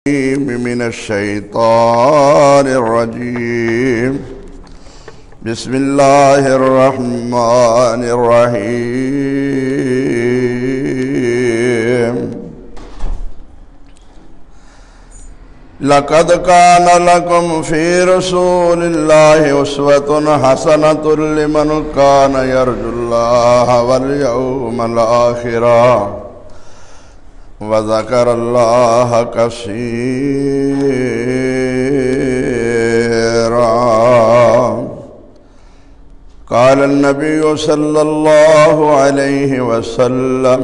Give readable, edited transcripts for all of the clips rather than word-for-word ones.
من الشيطان الرجيم. بسم الله الرحمن الرحيم. لقد كان لكم في رسول الله أسوة حسنة لمن كان يرجو الله واليوم الآخر وذكر الله كثيرا. قال النبي صلى الله عليه وسلم: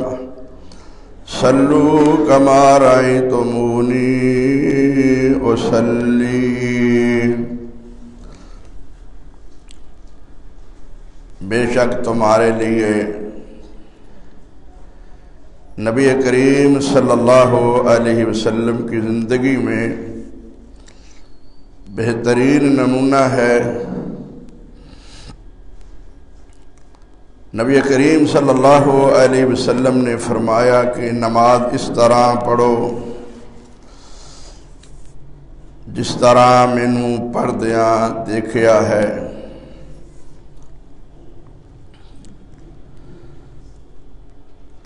صلوا كما رأيتموني أصلي. بے شک تمہارے لیے نبی کریم صلی اللہ علیہ وسلم کی زندگی میں بہترین نمونہ ہے. نبی کریم صلی اللہ علیہ وسلم نے فرمایا کہ نماز اس طرح پڑھو جس طرح مینوں پڑھدیاں دیکھیا ہے.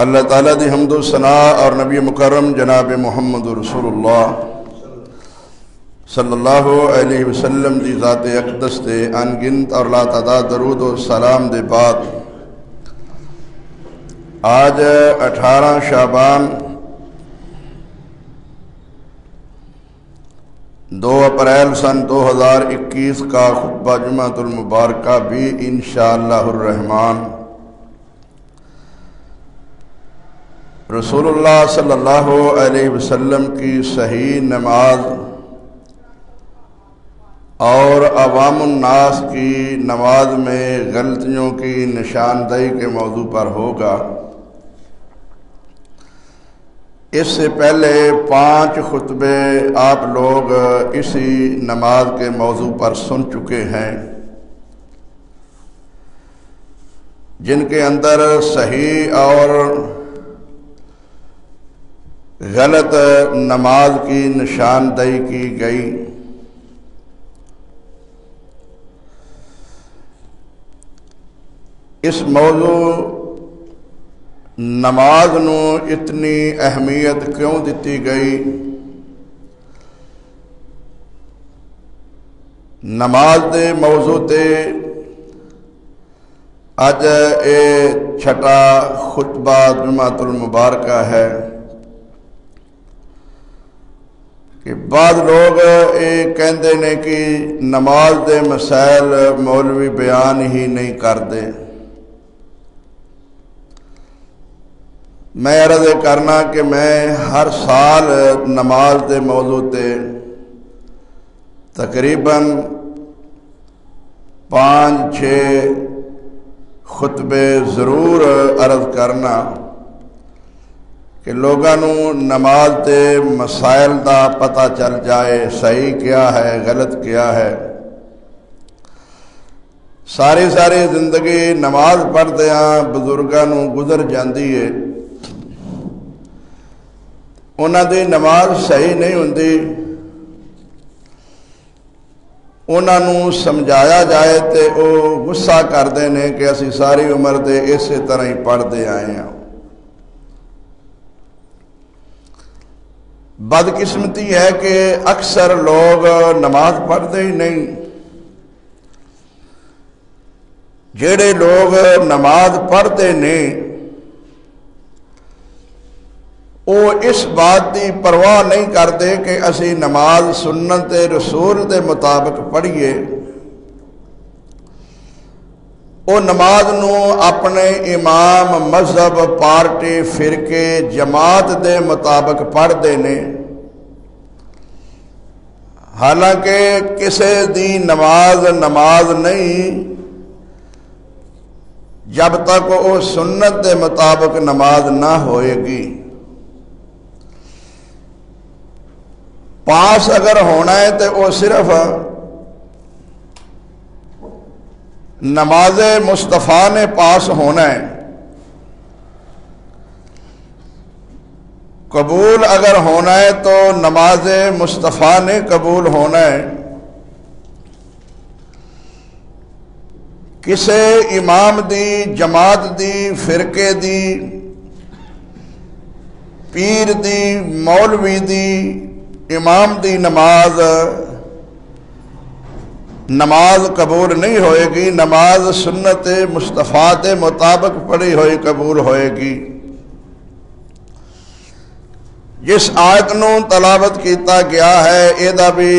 اللہ تعالیٰ دی حمد و ثناء اور نبی مکرم جناب محمد رسول اللہ صلی اللہ علیہ وسلم دی ذات اقدس دے انگنت اور لا تعداد درود و سلام دے بعد آج 18 شعبان 2 اپریل سن 2021 کا خطبہ جمعۃ المبارکہ بھی انشاءاللہ الرحمن رسول اللہ صلی اللہ علیہ وسلم کی صحیح نماز اور عوام الناس کی نماز میں غلطیوں کی نشاندہی کے موضوع پر ہوگا. اس سے پہلے 5 خطبے آپ لوگ اسی نماز کے موضوع پر سن چکے ہیں، جن کے اندر صحیح اور غلط نماز کی نشاندہی کی گئی. اس موضوع نماز نو اتنی اہمیت کیوں دیتی گئی؟ نماز دے موضوع تے اج اے چھٹا خطبہ جمعۃ المبارکہ ہے کہ بعض لوگ یہ کہندے نے کہ نماز دے مسائل مولوی بیان ہی نہیں کرتے. میں عرض کرنا کہ میں ہر سال نماز دے موضوع تے تقریباً 5-6 خطبے ضرور عرض کرنا کہ لوگوں نماز دے مسائل دا پتہ چل جائے، صحیح کیا ہے غلط کیا ہے. ساری زندگی نماز پڑھدیاں بزرگاں گزر جاندی ہے، انہاں دی نماز صحیح نہیں ہوندی. انہاں نوں سمجھایا جائے تے او غصہ کردے نے کہ اسی ساری عمر دے اسی طرح ہی پڑھدے آئے ہیں. بدقسمتی ہے کہ اکثر لوگ نماز پڑھتے ہی نہیں. جڑے لوگ نماز پڑھتے نہیں وہ اس بات کی پرواہ نہیں کرتے کہ اسی نماز سنت رسول دے مطابق پڑھیے. وہ نماز نو اپنے امام، مذہب، پارٹی، فرقے، جماعت دے مطابق پڑھتے ہیں. حالانکہ کسی دی نماز نہیں جب تک وہ سنت دے مطابق نماز نہ ہوئے گی. پاس اگر ہونا ہے تو وہ صرف نماز مصطفیٰ نے پاس ہونا ہے. قبول اگر ہونا ہے تو نماز مصطفیٰ نے قبول ہونا ہے. کسے امام دی، جماعت دی، فرقے دی، پیر دی، مولوی دی، امام دی نماز قبول نہیں ہوئے گی. نماز سنت مصطفیٰ کے مطابق پڑھی ہوئی قبول ہوئے گی. جس آیت نو تلاوت کیتا گیا ہے یہ بھی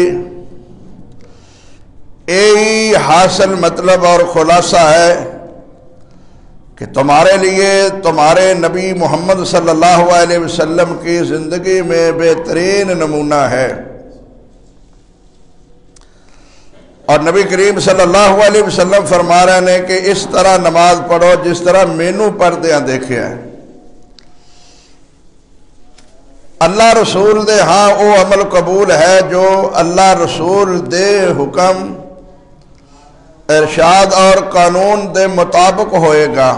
یہی حاصل مطلب اور خلاصہ ہے کہ تمہارے لیے تمہارے نبی محمد صلی اللہ علیہ وسلم کی زندگی میں بہترین نمونہ ہے. اور نبی کریم صلی اللہ علیہ وسلم فرما رہے ہیں کہ اس طرح نماز پڑھو جس طرح مینو پڑھدیاں دیکھیا ہے. اللہ رسول دے ہاں وہ عمل قبول ہے جو اللہ رسول دے حکم، ارشاد اور قانون دے مطابق ہوئے گا.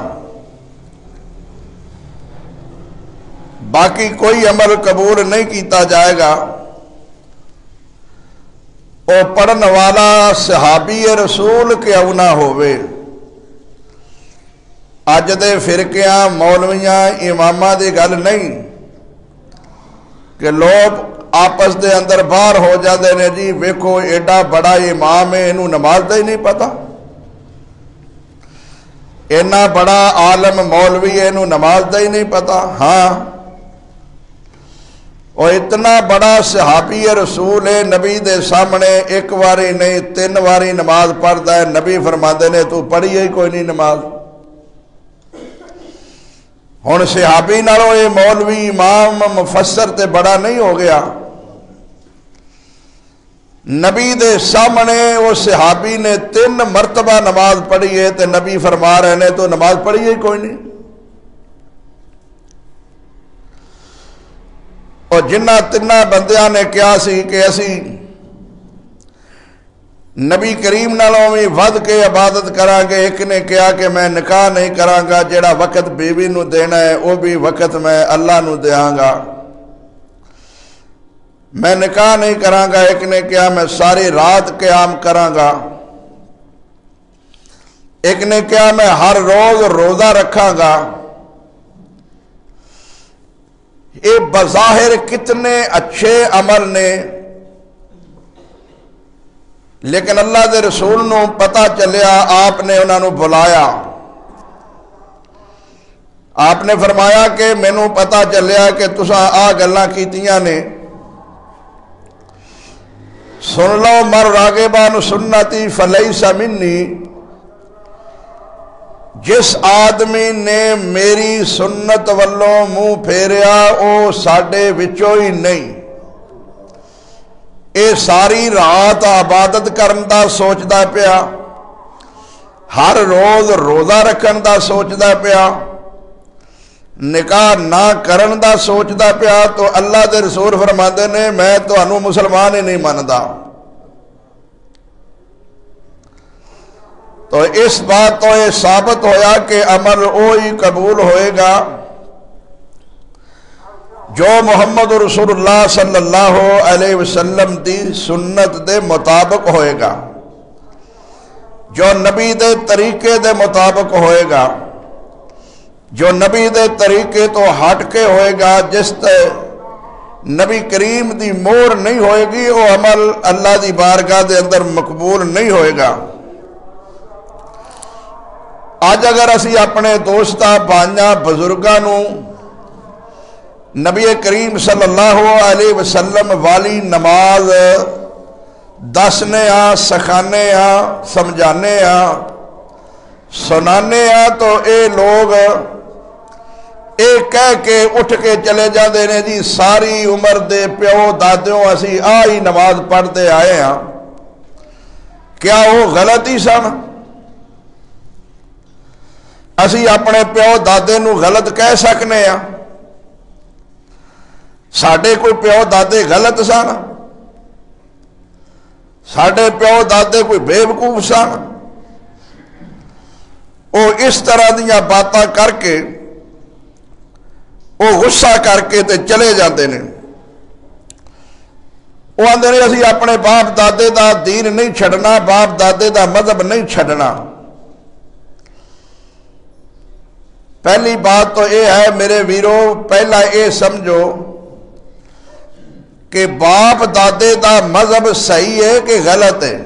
باقی کوئی عمل قبول نہیں کیتا جائے گا. وہ پڑھن والا صحابی رسول کیوں نہ ہوئے. اج دے فرقیاں، مولویاں، اماماں دی گل نہیں کہ لوگ آپس دے اندر باہر ہو جاتے ہیں. جی ویکھو ایڈا بڑا امام ہے، انہوں نماز دا ہی نہیں پتا. اینا بڑا عالم مولوی ہے، انہوں نماز دا ہی نہیں پتا. ہاں، اور اتنا بڑا صحابی رسول ہے، نبی دے سامنے ایک واری نہیں 3 واری نماز پڑھتا ہے. نبی فرماندے نے تو پڑھی ہی کوئی نہیں نماز. ہن صحابی نالوں یہ مولوی، امام، مفسر تے بڑا نہیں ہو گیا. نبی دے سامنے وہ صحابی نے 3 مرتبہ نماز پڑھی ہے تے نبی فرما رہے نے تو نماز پڑھی ہی کوئی نہیں. اور جنہ 3 بندیاں نے کیا سی کہ اسی نبی کریم نالوں بھی ود کے عبادت کران گے. ایک نے کہا کہ میں نکاح نہیں کراں گا، جڑا وقت بیوی نو دینا ہے وہ بھی وقت میں اللہ نو دیاں گا. میں نکاح نہیں کراں گا. ایک نے کہا میں ساری رات قیام کراں گا. ایک نے کہا میں ہر روز روزہ رکھاں گا. یہ بظاہر کتنے اچھے عمل نے، لیکن اللہ دے رسول نو پتہ چلیا. آپ نے انہوں نے بلایا. آپ نے فرمایا کہ مینوں پتہ چلیا کہ تساں آ گلاں کیتیاں نے. سن لو مر راغبان سنتی فلیس منی. جس آدمی نے میری سنت والوں منہ پھیریا او ساڈے وچوں ہی نہیں. اے ساری رات عبادت کرن دا سوچدا پیا، ہر روز روزہ رکھن دا سوچدا پیا، نکاح نہ کرن دا سوچدا پیا، تو اللہ دے رسول فرماندے نے میں تانوں مسلمان ہی نہیں مندا. تو اس بات تو یہ ثابت ہویا کہ عمل وہی قبول ہوئے گا جو محمد رسول اللہ صلی اللہ علیہ وسلم دی سنت دے مطابق ہوئے گا، جو نبی دے طریقے دے مطابق ہوئے گا، جو نبی دے طریقے تو ہٹ کے ہوئے گا. جس تے نبی کریم دی مور نہیں ہوئے گی وہ عمل اللہ دی بارگاہ دے اندر مقبول نہیں ہوئے گا. آج اگر اسی اپنے دوستاں بھائیاں بزرگاں نو نبی کریم صلی اللہ علیہ وسلم والی نماز دسنے ہاں، سکھانے ہاں، سمجھانے ہاں، سنانے ہاں، تو اے لوگ اے کہہ کے اٹھ کے چلے جاندے نے جی ساری عمر دے پیو دادیوں اسی آئی نماز پڑھتے آئے ہاں. کیا وہ غلط ہی سن؟ اسی اپنے پیو دادے نو غلط کہہ سکنے ہاں؟ ساڈے کوئی پیو دادے غلط سن؟ ساڈے پیو دادے کوئی بے وقوف سن؟ وہ اس طرح دیاں باتاں کر کے وہ غصہ کر کے تے چلے جاندے نے. وہ آندے نے اسی اپنے باپ دادے دا دین نہیں چھڈنا، باپ دادے دا مذہب نہیں چھڈنا. پہلی بات تو یہ ہے میرے ویرو، پہلا یہ سمجھو کہ باپ دادے دا مذہب صحیح ہے کہ غلط ہے.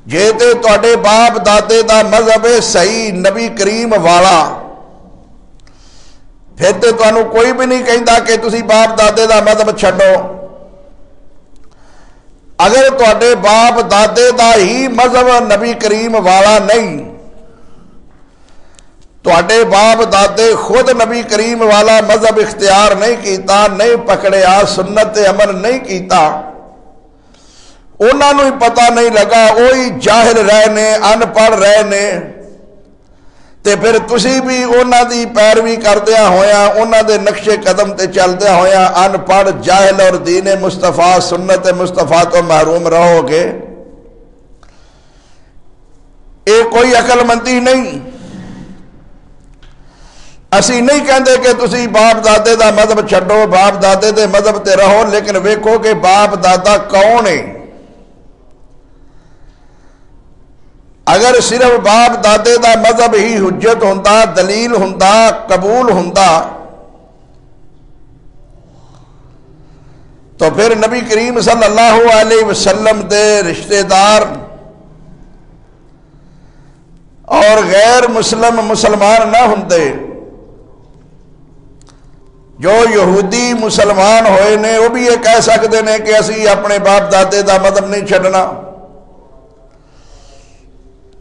جے تے تواڈے باپ دادے دا مذہب ہے صحیح نبی کریم والا، پھر تے تانوں کوئی بھی نہیں کہندا کہ تسی باپ دادے دا مذہب چھڈو. اگر تواڈے باپ دادے دا ہی مذہب نبی کریم والا نہیں، تواڈے باپ دادے خود نبی کریم والا مذہب اختیار نہیں کیتا، نہیں پکڑیا، سنت عمل نہیں کیتا، انہاں نوں ہی پتہ نہیں لگا، وہی جاہل رہنے، ان پڑھ رہنے، تے پھر تسی بھی انہاں دی پیروی کردیا ہویا، انہاں دے نقش قدم تے چلدیا ہویا ان پڑھ جاہل اور دین مصطفیٰ سنت مصطفیٰ تو محروم رہو گے. یہ کوئی عقل مندی نہیں. اسی نہیں کہندے کہ تسی باپ دادے دا مذہب چھڈو، باپ دادے دے مذہب تے رہو، لیکن ویکھو کہ باپ دادا کون ہے. اگر صرف باپ دادے دا مذہب ہی حجت ہوندا، دلیل ہوندا، قبول ہوندا، تو پھر نبی کریم صلی اللہ علیہ وسلم دے رشتہ دار اور غیر مسلم مسلمان نہ ہوندے. جو یہودی مسلمان ہوئے نے وہ بھی یہ کہہ سکتے ہیں کہ اسی اپنے باپ دادے دا مذہب نہیں چھڈنا،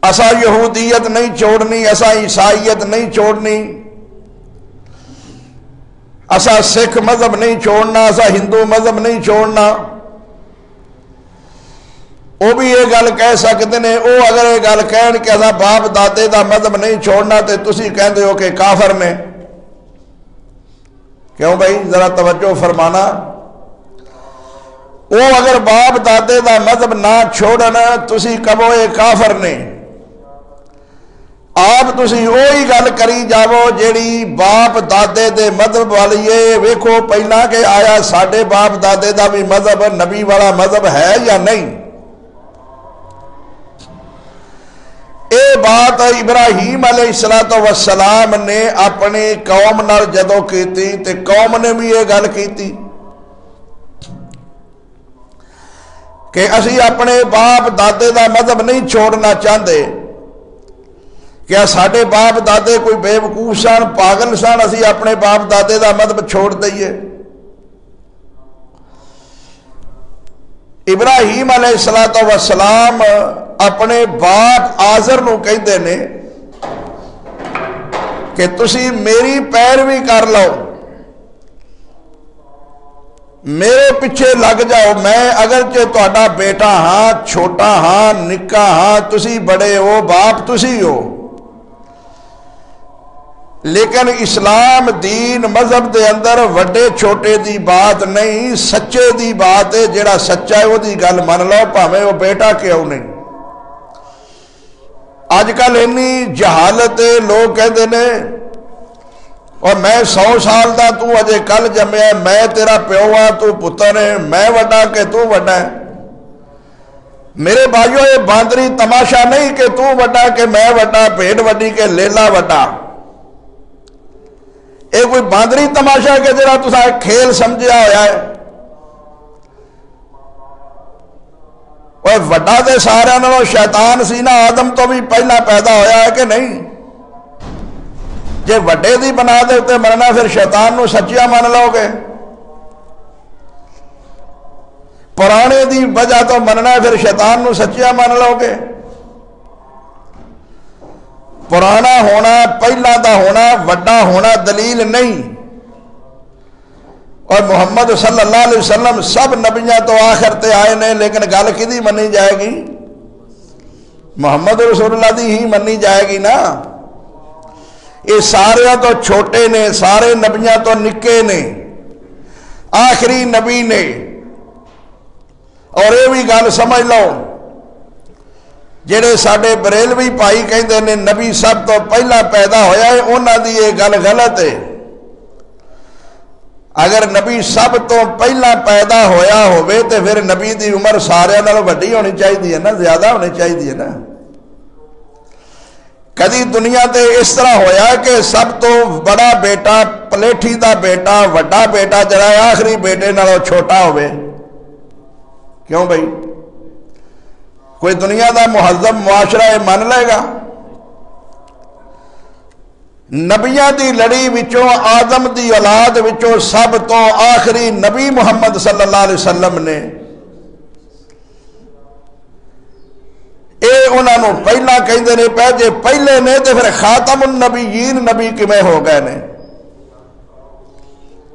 اسا یہودیت نہیں چھوڑنی، اسا عیسائیت نہیں چھوڑنی، اسا سکھ مذہب نہیں چھوڑنا، اسا ہندو مذہب نہیں چھوڑنا. وہ بھی یہ گل کہہ سکتے ہیں. وہ اگر یہ گل کہن کہ اسا باپ دادے دا مذہب نہیں چھوڑنا تے تسی کہندے ہو کہ کافر نے. کیوں بھائی ذرا توجہ فرمانا. وہ اگر باپ دادے دا مذہب نہ چھوڑنا تسی کہو یہ کافر نے. آپ تسی وہی گل کری جاؤ جیڑی باپ دادے دے مذہب والی ہے. ویکھو پہلا کہ آیا ساڈے باپ دادے دا بھی مذہب نبی والا مذہب ہے یا نہیں. اے بات ابراہیم علیہ السلام نے اپنی قوم نال جدو کیتی تے قوم نے بھی یہ گل کیتی کہ اسی اپنے باپ دادے دا مذہب نہیں چھوڑنا چاہتے. کیا ساڈے باپ دادے کوئی بے وقوف سن، پاگل سن، اسی اپنے باپ دادے دا مذہب چھوڑ دئیے؟ ابراہیم علیہ السلام اپنے باپ آزر نو کہندے نے کہ تسی میری پیروی کر لو، میرے پیچھے لگ جاؤ. میں اگرچہ تہاڈا بیٹا ہاں، چھوٹا ہاں، نکا ہاں، تسی بڑے ہو، باپ تسی ہو، لیکن اسلام دین مذہب دے اندر وڈے چھوٹے دی بات نہیں، سچے دی بات ہے. جیڑا سچا ہے وہ دی گل من لو بھاویں وہ بیٹا کیوں نہیں. اج کل اینی جہالت ہے، لوگ کہندے نے اور میں 100 سال دا تو اجے کل جمیا، میں تیرا پیو ہاں تو پتر ہے، میں وڈا کہ تو وڈا ہے. میرے بھائیو یہ باندری تماشا نہیں کہ تو وڈا کہ میں وڈا، بھیڑ وڈی کہ لیلا وڈا. یہ کوئی باندری تماشا کہ جڑا تساں کھیل سمجھیا ہویا ہے. اور وڈا دے سارے نالوں شیطان سی نا، آدم تو بھی پہلا پیدا ہویا ہے کہ نہیں؟ جے وڈے دی بنا دے اتے مرنا پھر شیطان نو سچیا مان لو گے، پرانے دی وجہ تو مننا پھر شیطان نو سچیا مان لو گے. پرانا ہونا، پہلا دا ہونا، وڈا ہونا دلیل نہیں. اور محمد صلی اللہ علیہ وسلم سب نبیاں تو آخر تے آئے نے، لیکن گل کدی منی جائے گی؟ محمد رسول اللہ دی ہی منی جائے گی نا. یہ سارے تو چھوٹے نے، سارے نبیاں تو نکے نے، آخری نبی نے. اور یہ بھی گل سمجھ لو جڑے ساڈے بریلوی بھائی کہندے نے نبی سب تو پہلا پیدا ہویا ہے، انہاں دی یہ گل غلط ہے۔ اگر نبی سب تو پہلا پیدا ہویا ہوئے تو پھر نبی دی عمر سارے نالوں وڈی ہونی چاہیے نا، زیادہ ہونی چاہیے نا۔ کدی دنیا تے اس طرح ہویا کہ سب تو بڑا بیٹا پلیٹھی دا بیٹا وڈا بیٹا جڑا ہے آخری بیٹے نالوں چھوٹا ہوئے؟ کیوں بھائی؟ کوئی دنیا دا مہذب معاشرہ یہ من لے گا؟ نبیاں دی لڑی وچوں آدم دی اولاد وچوں سب تو آخری نبی محمد صلی اللہ علیہ وسلم نے اے انہاں نو پہلا کہندے نے پہ جے پہلے نے تے پھر خاتم النبیین نبی کیویں ہو گئے نے؟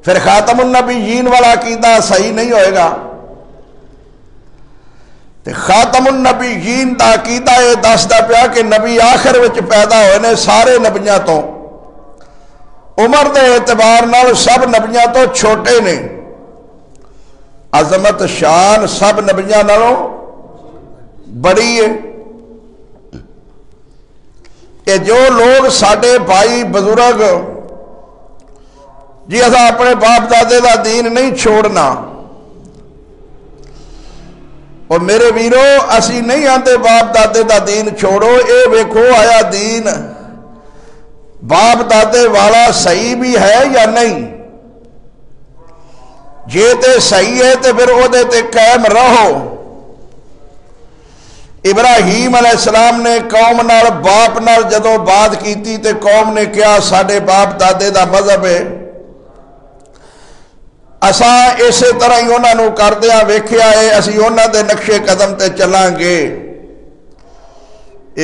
پھر خاتم النبیین والا عقیدہ صحیح نہیں ہوئے گا۔ تے خاتم النبیین دا عقیدہ یہ دسدا پیا کہ نبی آخر وچ پیدا ہوئے نے سارے نبیاں تو، عمر دے اعتبار نال سب نبیاں تو چھوٹے نے، عظمت شان سب نبیاں نالوں بڑی ہے۔ کہ جو لوگ ساڈے بھائی بزرگ جی اساں اپنے باپ دادے دا دین نہیں چھوڑنا، اور میرے ویرو اسی نہیں آتے باپ دادے دا دین چھوڑو، اے ویکھو آیا دین باپ دادے والا صحیح بھی ہے یا نہیں؟ جے تے صحیح ہے تے پھر او دے تے قائم رہو۔ ابراہیم علیہ السلام نے قوم نال باپ نال جدوں بات کیتی تے قوم نے کیا ساڈے باپ دادے دا مذہب ہے، اساں اسی طرح ہی انہاں نو کردیاں ویکھیا ہے، اسی انہاں دے نقشے قدم تے چلاں گے۔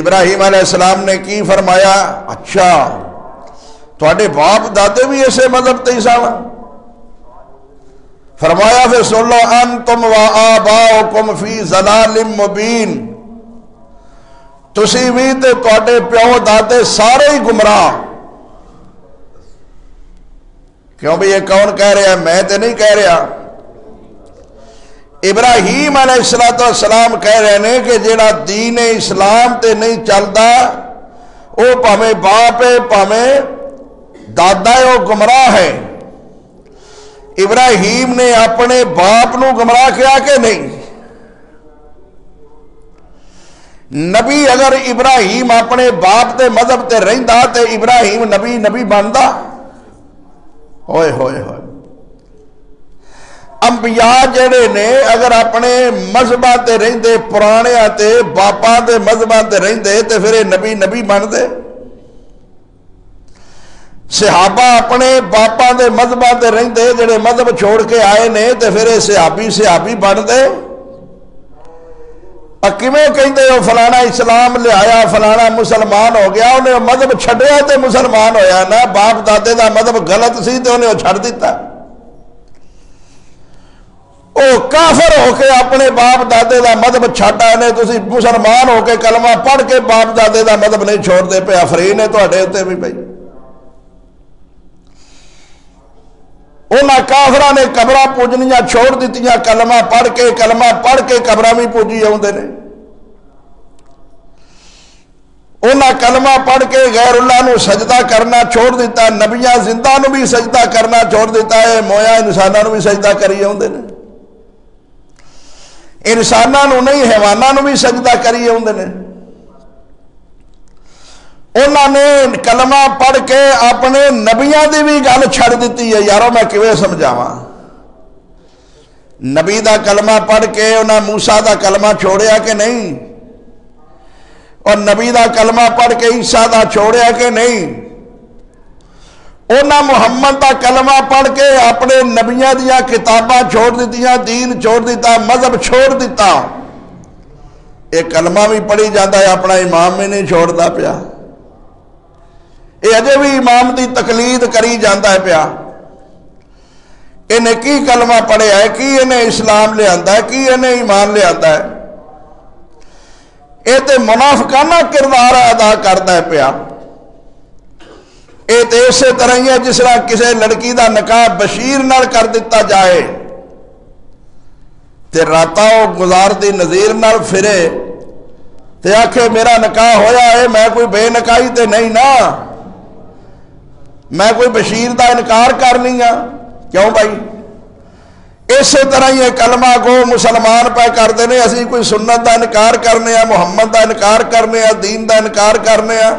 ابراہیم علیہ السلام نے کی فرمایا؟ اچھا تواڈے باپ دادے بھی اسے مذہب تے سن؟ فرمایا پھر سن لو، انتم و آباؤکم فی ضلال مبین، تسی بھی تے تواڈے پیو دادے سارے ہی گمراہ۔ کیوں بھی یہ کون کہہ رہا ہے؟ میں تے نہیں کہہ رہا، ابراہیم علیہ السلام کہہ رہے ہیں کہ جیڑا دین اسلام تے نہیں چلتا وہ پاویں باپ ہے پاویں دادا ہے، وہ گمراہ ہے۔ ابراہیم نے اپنے باپ نو گمراہ کیا کہ نہیں؟ نبی اگر ابراہیم اپنے باپ دے مذہب تے رہندا تے ابراہیم نبی بندا؟ ہوئے ہوئے ہوئے۔ انبیاء جڑے نے اگر اپنے مذہباں تے رہندے پرانے تے باپاں دے مذہباں تے رہندے تے پھر نبی بندے؟ صحابہ اپنے باپاں دے مذہباں تے رہندے جڑے مذہب چھوڑ کے آئے نے تے پھر صحابی بندے؟ کیویں کہندے ہو فلانا اسلام لے آیا فلانا مسلمان ہو گیا؟ انہیں مذہب چھڈیا تے مسلمان ہویا نا، باپ دادے دا مذہب غلط سی تے انہیں چھڈ دیتا۔ او کافر ہو کے اپنے باپ دادے دا مذہب چھڈ آئے نے، تسی مسلمان ہو کے کلمہ پڑھ کے باپ دادے دا مذہب نہیں چھوڑ دے پے، افرین ہے تواڈے تے بھی بھائی۔ انہاں کافراں نے قبراں پوجنیاں چھوڑ دتیاں، کلمہ پڑھ کے قبراں بھی پوجی آوندے نے۔ انہاں کلمہ پڑھ کے غیر اللہ نو سجدہ کرنا چھوڑ دیتا، نبیاں زندہ نو بھی سجدہ کرنا چھوڑ دیتا ہے، مویا انساناں نو بھی سجدہ کری آوندے نے، انساناں نو نہیں حیواناں نو بھی سجدہ کری آوندے نے۔ انہوں نے کلمہ پڑھ کے اپنے نبیاں دی بھی گل چھڑ دیتی ہے۔ یارو میں کیویں سمجھاواں؟ نبی دا کلمہ پڑھ کے انہاں موسیٰ دا کلمہ چھوڑیا کہ نہیں؟ اور نبی دا کلمہ پڑھ کے عیسیٰ دا چھوڑیا کہ نہیں؟ انہاں محمد دا کلمہ پڑھ کے اپنے نبیاں دیاں کتاباں چھوڑ دیتیاں، دین چھوڑ دیتا، مذہب چھوڑ دیتا۔ ایک کلمہ بھی پڑھی جاتا ہے، اپنا امام بھی نہیں چھوڑتا پیا، یہ اجے بھی امام دی تقلید کری جاتا ہے پیا۔ انہیں کی کلمہ پڑھیا ہے، کی انہیں اسلام لے آندا ہے، کی انہیں ایمان لے آندا ہے؟ یہ تو منافقانہ کردار ادا کرتا ہے پیا۔ یہ تو اسی طرح ہی ہے جس طرح کسی لڑکی دا نکاح بشیر نال کر دیتا جائے تے راتاں وہ گزار دی نظیر نال پھرے تے آکھے میرا نکاح ہویا ہے، میں کوئی بے نکاحی تے نہیں نا، میں کوئی بشیر دا انکار کرنی ہاں؟ کیوں بھائی؟ اسی طرح ہی کلمہ کو مسلمان پہ کرتے ہیں، اسی کوئی سنت دا انکار کرنے ہیں، محمد دا انکار کرنے ہیں، دین دا انکار کرنے ہیں،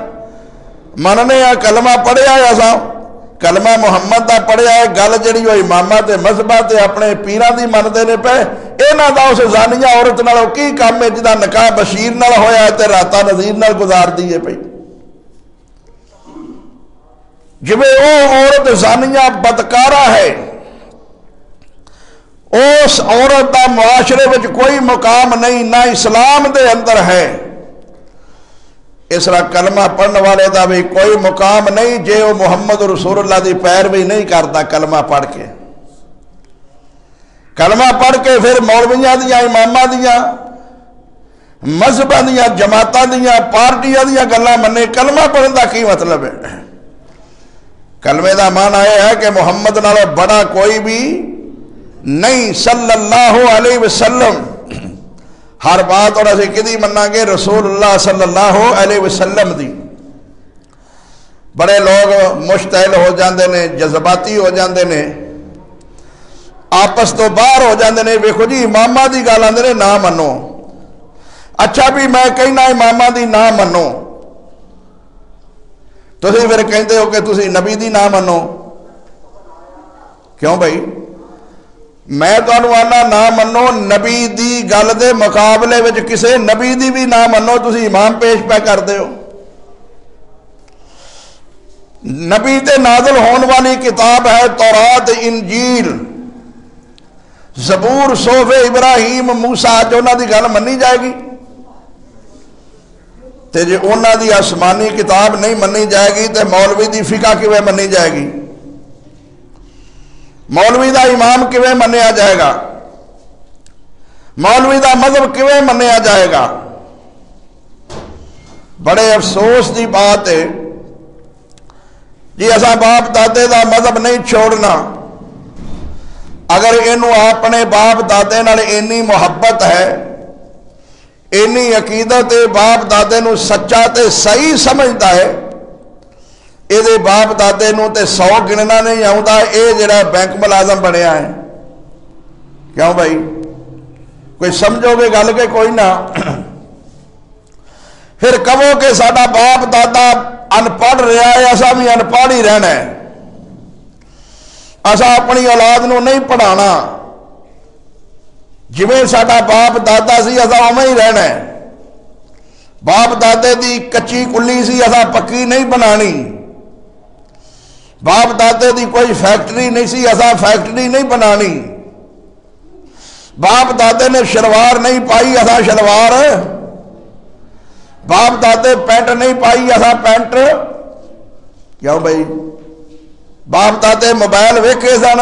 مننے ہیں کلمہ پڑھیا ہے، اساں کلمہ محمد دا پڑھیا ہے، گل جڑی وہ امامہ تے مذہبہ تے اپنے پیراں دی مندے نے پہ انہاں دا اس زانیہ عورت نال کی کام ہے جدا نکاح بشیر نال ہویا ہے تے راتا نذیر نال گزار دی ہے پئی؟ جویں او عورت زانیہ بدکارہ ہے، اس عورت دا معاشرے وچ کوئی مقام نہیں، نہ اسلام دے اندر ہے، اس طرح کلمہ پڑھنے والے دا بھی کوئی مقام نہیں جے وہ محمد رسول اللہ دی پیروی نہیں کرتا کلمہ پڑھ کے۔ کلمہ پڑھ کے پھر مولویاں دیاں، اماماں دیاں، مذہباں دیاں، جماعتاں دیاں، پارٹیاں دیاں گلاں منے، کلمہ پڑھن دا کی مطلب ہے؟ کلمے دا معنی یہ ہے کہ محمد نالوں بڑا کوئی بھی نہیں صلی اللہ علیہ وسلم، ہر بات اور اسے کدی مننا گے رسول اللہ صلی اللہ علیہ وسلم دی۔ بڑے لوگ مشتعل ہو جاندے نے، جذباتی ہو جاندے نے، آپس تو باہر ہو جاندے نے، ویکھو جی امامہ دی گل آندے نے نہ منو، اچھا بھی میں کہنا امامہ دی نہ منو، تسی پھر کہندے ہو کہ تسی نبی دی نہ منو، کیوں بھائی؟ میں تو آنا نہ منو نبی دی گل دے مقابلے وچ کسے نبی دی بھی نہ منو، تسی امام پیش پہ کر دے ہو۔ نبی تے نازل ہون والی کتاب ہے تورات، انجیل، زبور، صحف ابراہیم، موسیٰ، جو انہاں دی گل منی جائے گی؟ تے جے انہاں دی آسمانی کتاب نہیں منی جائے گی تے مولوی دی فقہ کیویں منی جائے گی؟ مولوی دا امام کیویں منیا جائے گا؟ مولوی دا مذہب کیویں منیا جائے گا؟ بڑے افسوس دی بات ہے جی اساں باپ دادے دا مذہب نہیں چھوڑنا، اگر اینو اپنے باپ دادے نال اینی محبت ہے، اینی عقیدت باپ دادے نو سچا تے صحیح سمجھتا ہے، یہ باپ دادے نو تے 100 گننا نہیں آؤں، اے جڑا بینک ملازم بنیا ہے، کیوں بھائی؟ کوئی سمجھو گے گل کے کوئی نہ؟ پھر کہو کہ ساڈا باپ دادا ان پڑھ رہا ہے، اسا بھی ان پڑھ ہی رہنا ہے، اسا اپنی اولاد نو نہیں پڑھانا، جویں ساڈا باپ دادا سی اسا اوویں ہی رہنا ہے، باپ دادے دی کچی کلی سی اسا پکی نہیں بنانی، باپ دادے دی کوئی فیکٹری نہیں سی اسا فیکٹری نہیں بنانی، باپ دادے نے شلوار نہیں پائی اسا شلوار، باپ دادے پینٹ نہیں پائی اسا پینٹ، کیوں بھائی؟ باپ دادے موبائل ویکھے سن،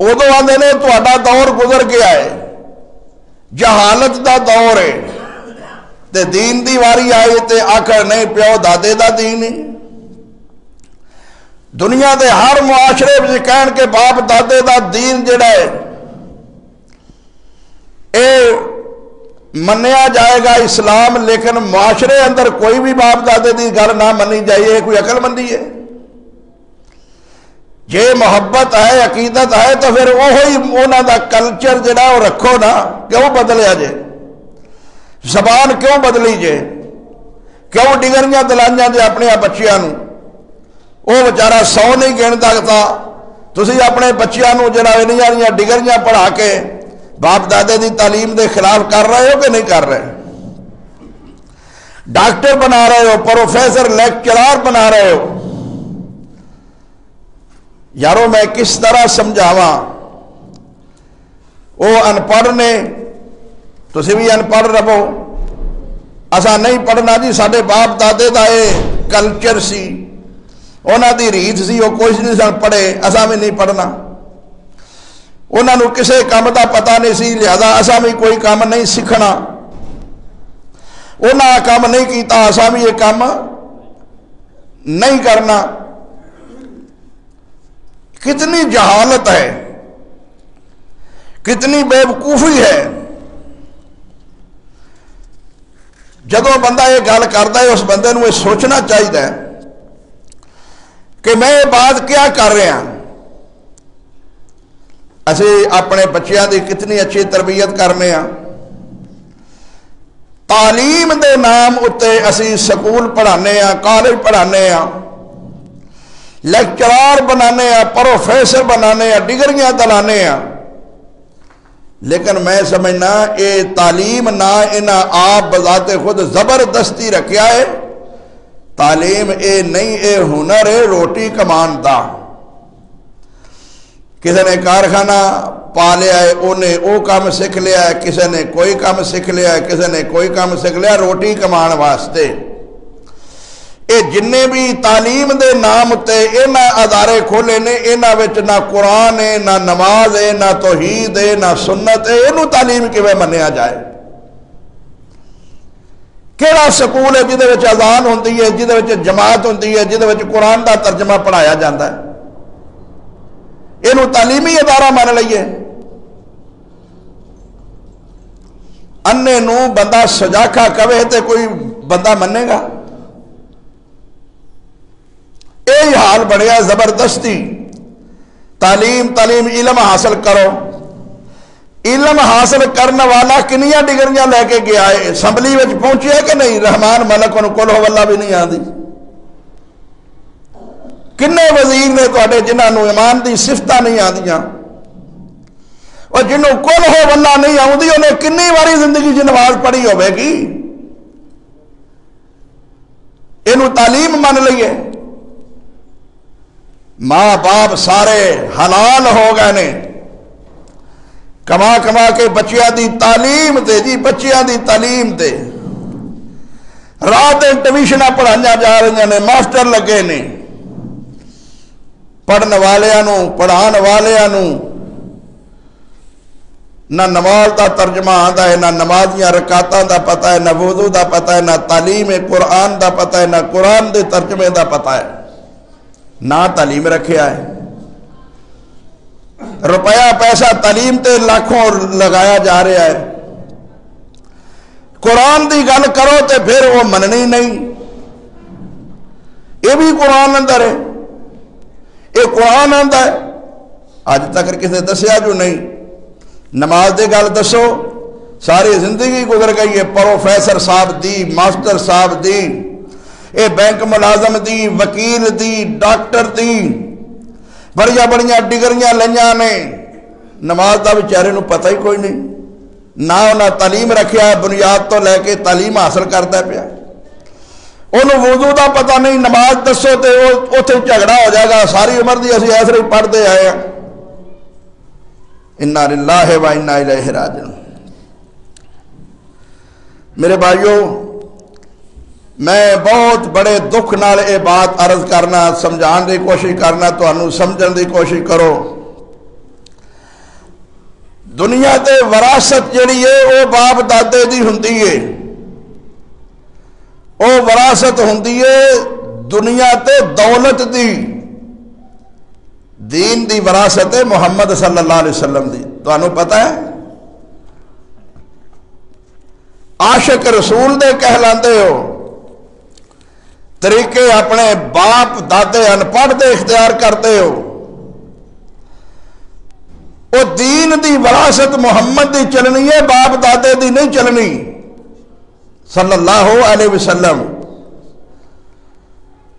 ادو آدھے نے تہاڈا دور گزر گیا ہے، جہالت دا دور ہے، تے دین دی واری آئی تے آخر نہیں پیو دادے دا دین ہے۔ دنیا دے ہر معاشرے میں کہن کے باپ دادے دا دین جڑا ہے اے منیا جائے گا اسلام، لیکن معاشرے اندر کوئی بھی باپ دادے دی گل نہ منی جائے، کوئی عقل مندی ہے؟ جے محبت ہے، عقیدت ہے، تو پھر وہی انہاں دا کلچر جڑا وہ رکھو نا، کیوں بدلیا جے؟ زبان کیوں بدلی جے؟ کیوں ڈگریاں دلائیاں جے اپنے بچیاں نو؟ وہ بچارہ 100 نہیں گن سکتا، تسی اپنے بچیاں نو جڑا انہاں ڈگریاں پڑھا کے باپ دادے دی تعلیم دے خلاف کر رہے ہو کہ نہیں کر رہے؟ ڈاکٹر بنا رہے ہو، پروفیسر لیکچرار بنا رہے ہو، یارو میں کس طرح سمجھاواں؟ وہ ان پڑھ نے، تسی بھی ان پڑھ رہو، اسا نہیں پڑھنا جی، ساڈے باپ دادے دا اے کلچر سی، انہاں دی ریت سی، وہ کچھ نہیں سن پڑھے، اسا بھی نہیں پڑھنا، انہاں نو کسے کام دا پتہ نہیں سی، لہذا اسا بھی کوئی کام نہیں سیکھنا، انہاں کام نہیں کیتا، اسا بھی یہ کام نہیں کرنا۔ کتنی جہالت ہے، کتنی بے وقوفی ہے۔ جدوں بندہ یہ گل کرتا ہے اس بندے نوں یہ سوچنا چاہیے کہ میں یہ بات کیا کر رہا ہوں. اسی اپنے بچیاں دی کتنی اچھی تربیت کرنے ہاں. تعلیم دے نام اتے اسی سکول پڑھانے ہاں، کالج پڑھانے ہاں، لیکچرار بنانے ہاں، پروفیسر بنانے ہاں، ڈگریاں دلانے ہاں. لیکن میں سمجھنا یہ تعلیم نہ انہاں آپ بذات خود زبردستی رکھیا ہے. تعلیم اے نہیں، اے ہنر ہے روٹی کمان دا. کسی نے کارخانہ پا لیا ہے، انہیں وہ کام سیکھ لیا ہے، کسی نے کوئی کام سیکھ لیا ہے، کسی نے کوئی کام سیکھ لیا روٹی کمان واسطے. یہ جن بھی تعلیم دے نام تے انہاں ادارے کھولے نے، انہاں وچ نہ قرآن ہے، نہ نماز ہے، نہ توحید ہے، نہ سنت ہے. انہوں تعلیم کیویں منیا جائے؟ کیڑا سکول ہے جہدے وچ اذان ہوندی ہے، جہدے وچ جماعت ہوندی ہے، جہدے وچ قرآن دا ترجمہ پڑھایا جاتا ہے؟ انہوں تعلیمی ادارہ مان لئیے. انے نوں بندہ سجاکھا کہے تے کوئی بندہ منے گا؟ یہی حال بڑھیا زبردستی. تعلیم علم حاصل کرو. علم حاصل کرنے والا کنیاں ڈگریاں لے کے گیا ہے، اسمبلی میں پہنچے کہ نہیں؟ رحمان ملک انہوں کل ہو واللہ بھی نہیں آدھی. کنے وزیر نے تو جنہوں ایمان دی صفتہ نہیں آدیاں، اور جنہوں کل ہو واللہ نہیں آدھی انہیں کنی باری زندگی جی نماز پڑھی ہوئے گی. انہوں تعلیم مان لئیے. ماں باپ سارے حلال ہو گئے نے، کما کما کے بچیاں دی تعلیم دے جی، بچیاں دی تعلیم دے رات ٹیوشن پڑھائیاں جا رہی نے، ماسٹر لگے نے. پڑھن والیاں پڑھان والیاں نہ نماز دا ترجمہ آتا ہے، نہ نمازیاں رکعتاں دا پتہ ہے، نہ وضو دا پتہ ہے، نہ تعلیم قرآن دا پتہ ہے، نہ قرآن دے ترجمے دا پتہ ہے. نہ تعلیم رکھیا ہے. روپیہ پیسہ تعلیم تے لاکھوں لگایا جا رہا ہے. قرآن دی گل کرو تے پھر وہ مننی نہیں. یہ بھی قرآن اندر ہے، یہ قرآن آندا ہے. اج تک کسی دسیا جو نہیں. نماز دے گل دسو، ساری زندگی گزر گئی ہے. پروفیسر صاحب دی، ماسٹر صاحب دی، اے بینک ملازم دی، وکیل دی، ڈاکٹر دی، بڑیاں بڑیاں ڈگریاں لئیاں نے. نماز دا بیچارے نوں پتہ ہی کوئی نہیں. نہ انہاں تعلیم رکھیا ہے، بنیاد تو لے کے تعلیم حاصل کرتا پیا. انہوں وضو دا پتہ نہیں. نماز دسو تے اوتھے جھگڑا ہو جائے گا. ساری عمر دی اسی ایسے ہی پڑھتے آئے ہیں. انا للہ و انا الیہ راجعون. میرے بھائیوں، میں بہت بڑے دکھ نال یہ بات عرض کرنا، سمجھان دی کوشش کرنا، تانوں سمجھن دی کوشش کرو. دنیا تے وراثت جڑی ہے وہ باپ دادے دی ہوندی ہے. وہ وراثت ہوندی ہے دنیا تے دولت دی. دین دی وراثت ہے محمد صلی اللہ علیہ وسلم دی. تانوں پتہ ہے عاشق رسول دے کہلاندے ہو. طریقے اپنے باپ دادے ان پڑھ دے اختیار کرتے ہو. وہ دین دی وراثت محمد دی چلنی ہے، باپ دادے دی نہیں چلنی صلی اللہ علیہ وسلم.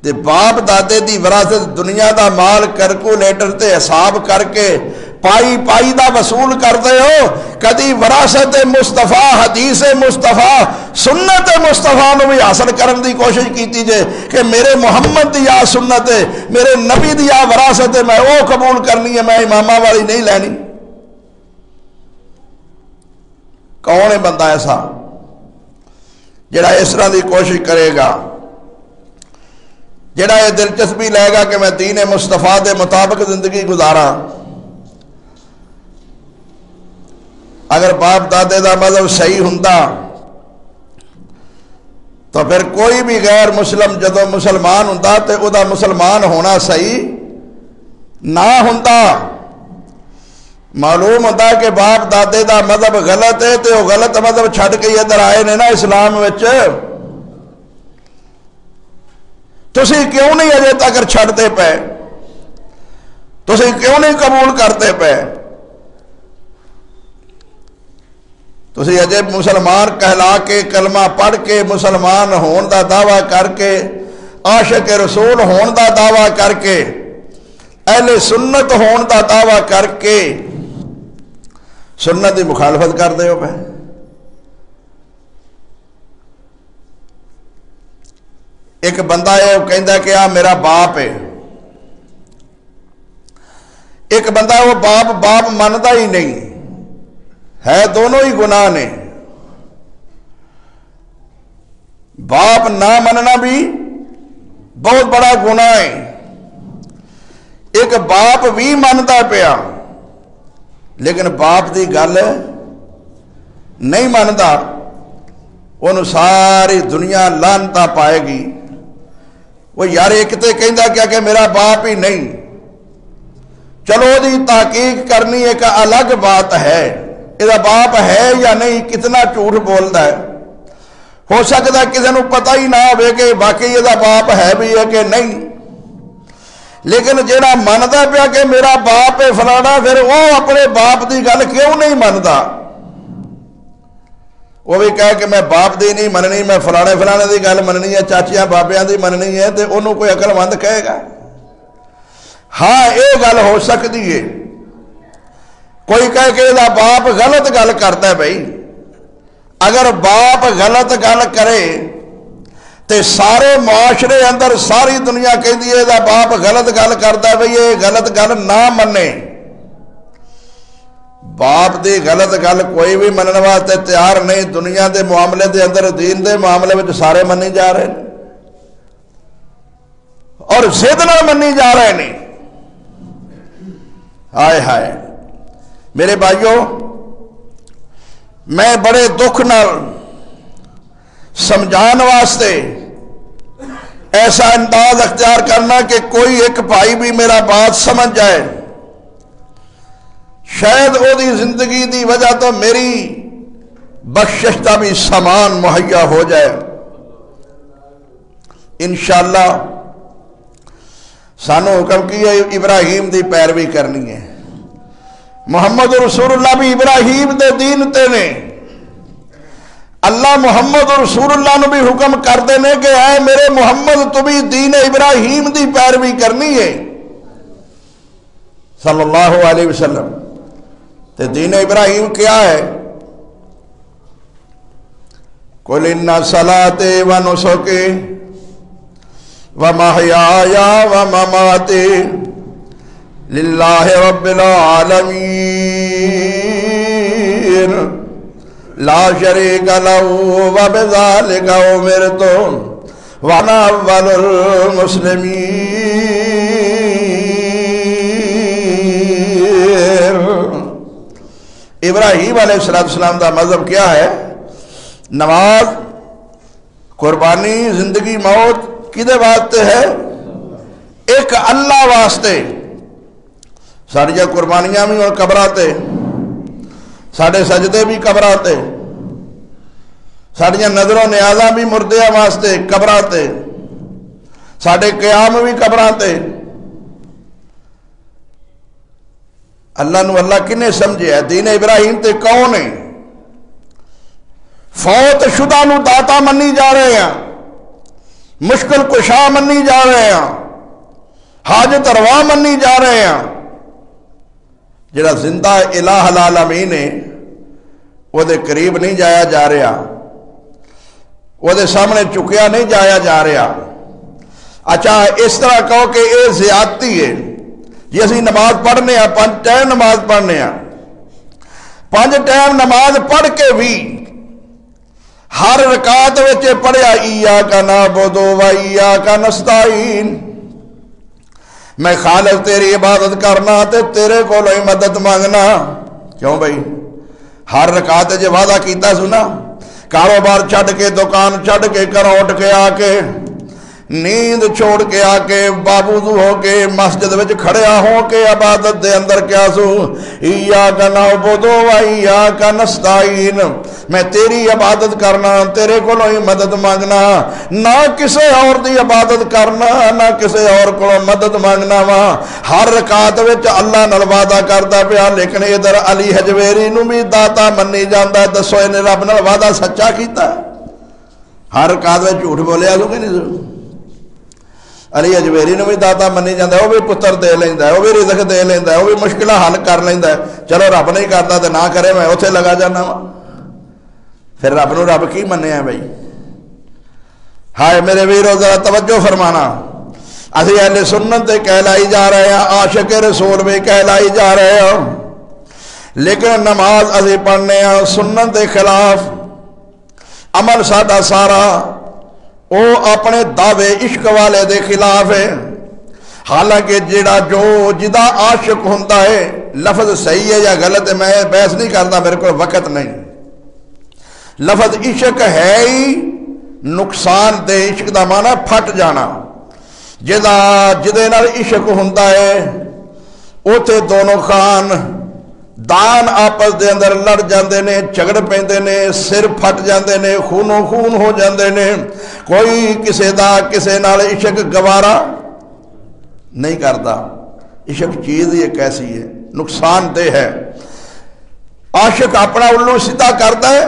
تے باپ دادے دی وراثت دنیا دا مال کیلکولیٹر تے حساب کر کے پائی دا وصول کرتے ہو. کدی وراثت مصطفیٰ، حدیث مصطفیٰ، سنت مصطفیٰ نو بھی حاصل کرن دی کوشش کیتی جے کہ میرے محمد دی آ سنت ہے، میرے نبی دی آ وراثت ہے، میں وہ قبول کرنی ہے، میں امامہ والی نہیں لینی. کون ہے بندہ ایسا جڑا اس طرح دی کوشش کرے گا، جڑا یہ دلچسپی لے گا کہ میں دین مصطفیٰ دے مطابق زندگی گزارا؟ اگر باپ دادے دا مذہب صحیح ہوندا تو پھر کوئی بھی غیر مسلم جدو مسلمان ہوندا تے او دا مسلمان ہونا صحیح نہ ہوندا. معلوم ہوتا ہے کہ باپ دادے دا مذہب غلط ہے تو وہ غلط مذہب چھڑ کے ادھر آئے نے نا اسلام وچ. تسی کیوں نہیں اجے تک چھڑتے پے؟ تسی کیوں نہیں قبول کرتے پے؟ تسی اجے مسلمان کہلا کے کلمہ پڑھ کے مسلمان ہون دا دعویٰ کر کے عاشق رسول ہون دا دعویٰ کر کے اہل سنت ہون دا دعویٰ کر کے سنت دی مخالفت کر دے ہو پہ. ایک بندہ ہے وہ کہندا کہ آ میرا باپ ہے. ایک بندہ وہ باپ منتا ہی نہیں ہے. دونوں ہی گناہ نے. باپ نہ مننا بھی بہت بڑا گناہ ہے. ایک باپ بھی منتا پیا لیکن باپ دی گل نہیں منتا، انہوں ساری دنیا لعنتاں پائے گی. وہ یار ایک تے کہندا کیا کہ میرا باپ ہی نہیں. چلو دی تحقیق کرنی ایک الگ بات ہے. یہ باپ ہے یا نہیں، کتنا جھوٹ بولتا ہے. ہو سکتا ہے کسی نے پتہ ہی نہ ہو کہ باقی یہ باپ ہے بھی ہے کہ نہیں. لیکن جیڑا منتا پیا کہ میرا باپ ہے فلانا، پھر وہ اپنے باپ دی گل کیوں نہیں منتا؟ وہ بھی کہے کہ میں باپ دی نہیں مننی، میں فلانے دی گل مننی ہے، چاچیاں بابیاں دی مننی ہے، تو انہوں کوئی عقل مند کہے گا؟ ہاں یہ گل ہو سکتی ہے. کوئی کہے کہ یہ باپ غلط گل کرتا ہے. بھائی اگر باپ غلط گل کرے تے سارے معاشرے اندر ساری دنیا کہتی ہے یہ باپ غلط گل کرتا ہے، بھائی یہ غلط گل نہ منے. باپ دی غلط گل کوئی بھی مننے واسطے تیار نہیں. دنیا دے معاملے دے اندر، دین دے معاملے میں سارے منی جا رہے ہیں اور ضد نہ منی جا رہے ہیں. ہائے ہائے میرے بھائیوں، میں بڑے دکھ نال سمجھان واسطے ایسا انداز اختیار کرنا کہ کوئی ایک بھائی بھی میرا بات سمجھ جائے. شاید وہ دی زندگی دی وجہ تو میری بخشش کا بھی سامان مہیا ہو جائے. انشاءاللہ سانو حکم کی ہے ابراہیم دی پیروی کرنی ہے. محمد رسول اللہ بھی ابراہیم دے دین تے نے. اللہ محمد رسول اللہ نے بھی حکم کر دینے کہ اے میرے محمد تو بھی دین ابراہیم دی پیروی کرنی ہے صلی اللہ علیہ وسلم. تے دین ابراہیم کیا ہے؟ قُلْ إِنَّ صَلَاتِي وَنُسُكِي وَمَحْيَايَ وَمَمَاتِي لِلَّهِ رَبِّ الْعَالَمِينَ لا شریک لہ وبذالک امرت وانا اول المسلمین. ابراہیم علیہ السلام دا مذہب کیا ہے؟ نماز، قربانی، زندگی موت کدے واسطے ہے؟ ایک اللہ واسطے. ساری قربانیاں بھی اور قبراتے، ساڑھے سجدے بھی قبراتے، ساڑھیاں نظر و نیازاں بھی مردیاں واسطے قبراتے، ساڑھے قیام بھی قبراتے. اللہ نو اللہ کنے سمجھے ہے؟ دین ابراہیم تے کون ہے؟ فوت شدہ نو داتا منی جا رہے ہیں، مشکل کشا منی جا رہے ہیں، حاجت روا منی جا رہے ہیں. جڑا زندہ الہ العالمین ہے وہ دے قریب نہیں جایا جا رہا، وہ دے سامنے چکیا نہیں جایا جا رہا. اچھا اس طرح کہو کہ یہ زیادتی ہے جی اسی نماز پڑھنے ہیں، 5 ٹائم نماز پڑھنے ہیں، 5 ٹائم نماز پڑھ کے بھی ہر رکعت وچ پڑھیا ایاک نعبد و ایاک نستعین، میں خالق تیری عبادت کرنا تے تیرے کو ہی مدد مانگنا. کیوں بھائی؟ ہر رکعت جو وعدہ کیتا سنا، کاروبار چھڑ کے، دکان چھڑ کے، گھروں اٹھ کے آ کے نیند چھوڑ کے آ کے بابودو ہو کے مسجد وچ کھڑیا ہو کے عبادت دے اندر کیا سو ایاک نعبد و ایاک نستعین، میں تیری عبادت کرنا، تیرے کولوں ہی مدد مانگنا، نہ کسے اور دی عبادت کرنا، نہ کسے اور کولوں مدد مانگنا وا۔ ہر رکعت وچ اللہ نال وعدہ کردا پیا، لیکن ادھر علی حجویری نو بھی داتا منی جاندا۔ دسو اینے رب نال وعدہ سچا کیتا؟ ہر رکعت وچ جھوٹ بولیا سو کہ نہیں سو؟ علی حجویری نو بھی داتا منی جاندا، وہ بھی پتر دے لیندا ہے، وہ بھی رزق دے لیندا ہے، وہ بھی مشکلہ حل کر لیندا ہے۔ چلو رب نہیں کرتا تے نہ کرے، میں اوتھے لگا جانا وا۔ پھر رب نو رب کی منیا بھائی؟ ہائے میرے ویرو ذرا توجہ فرمانا، اسی اہل سنت تے کہلائی جا رہے ہیں، عاشق رسول بھی کہلائی جا رہے ہیں، لیکن نماز اسی پڑھنے ہیں سنت دے خلاف، عمل ساڈا سارا او اپنے دعوے عشق والے دے خلاف ہے۔ حالانکہ جدا عاشق ہوندا ہے، لفظ صحیح ہے یا غلط ہے میں بحث نہیں کرتا، میرے کو وقت نہیں۔ لفظ عشق ہے ہی نقصان دے، عشق دا معنی پھٹ جانا۔ جدے نال عشق ہوندا ہے اوتھے دونوں خان دان آپس دے اندر لڑ جاندے نے، جھگڑ پیندے نے، سر پھٹ جاندے نے، خونوں خون ہو جاندے نے۔ کوئی کسے نال عشق گوارا نہیں کرتا۔ عشق چیز ایک ایسی ہے، نقصان دہ ہے۔ عاشق اپنا الو سیدھا کرتا ہے،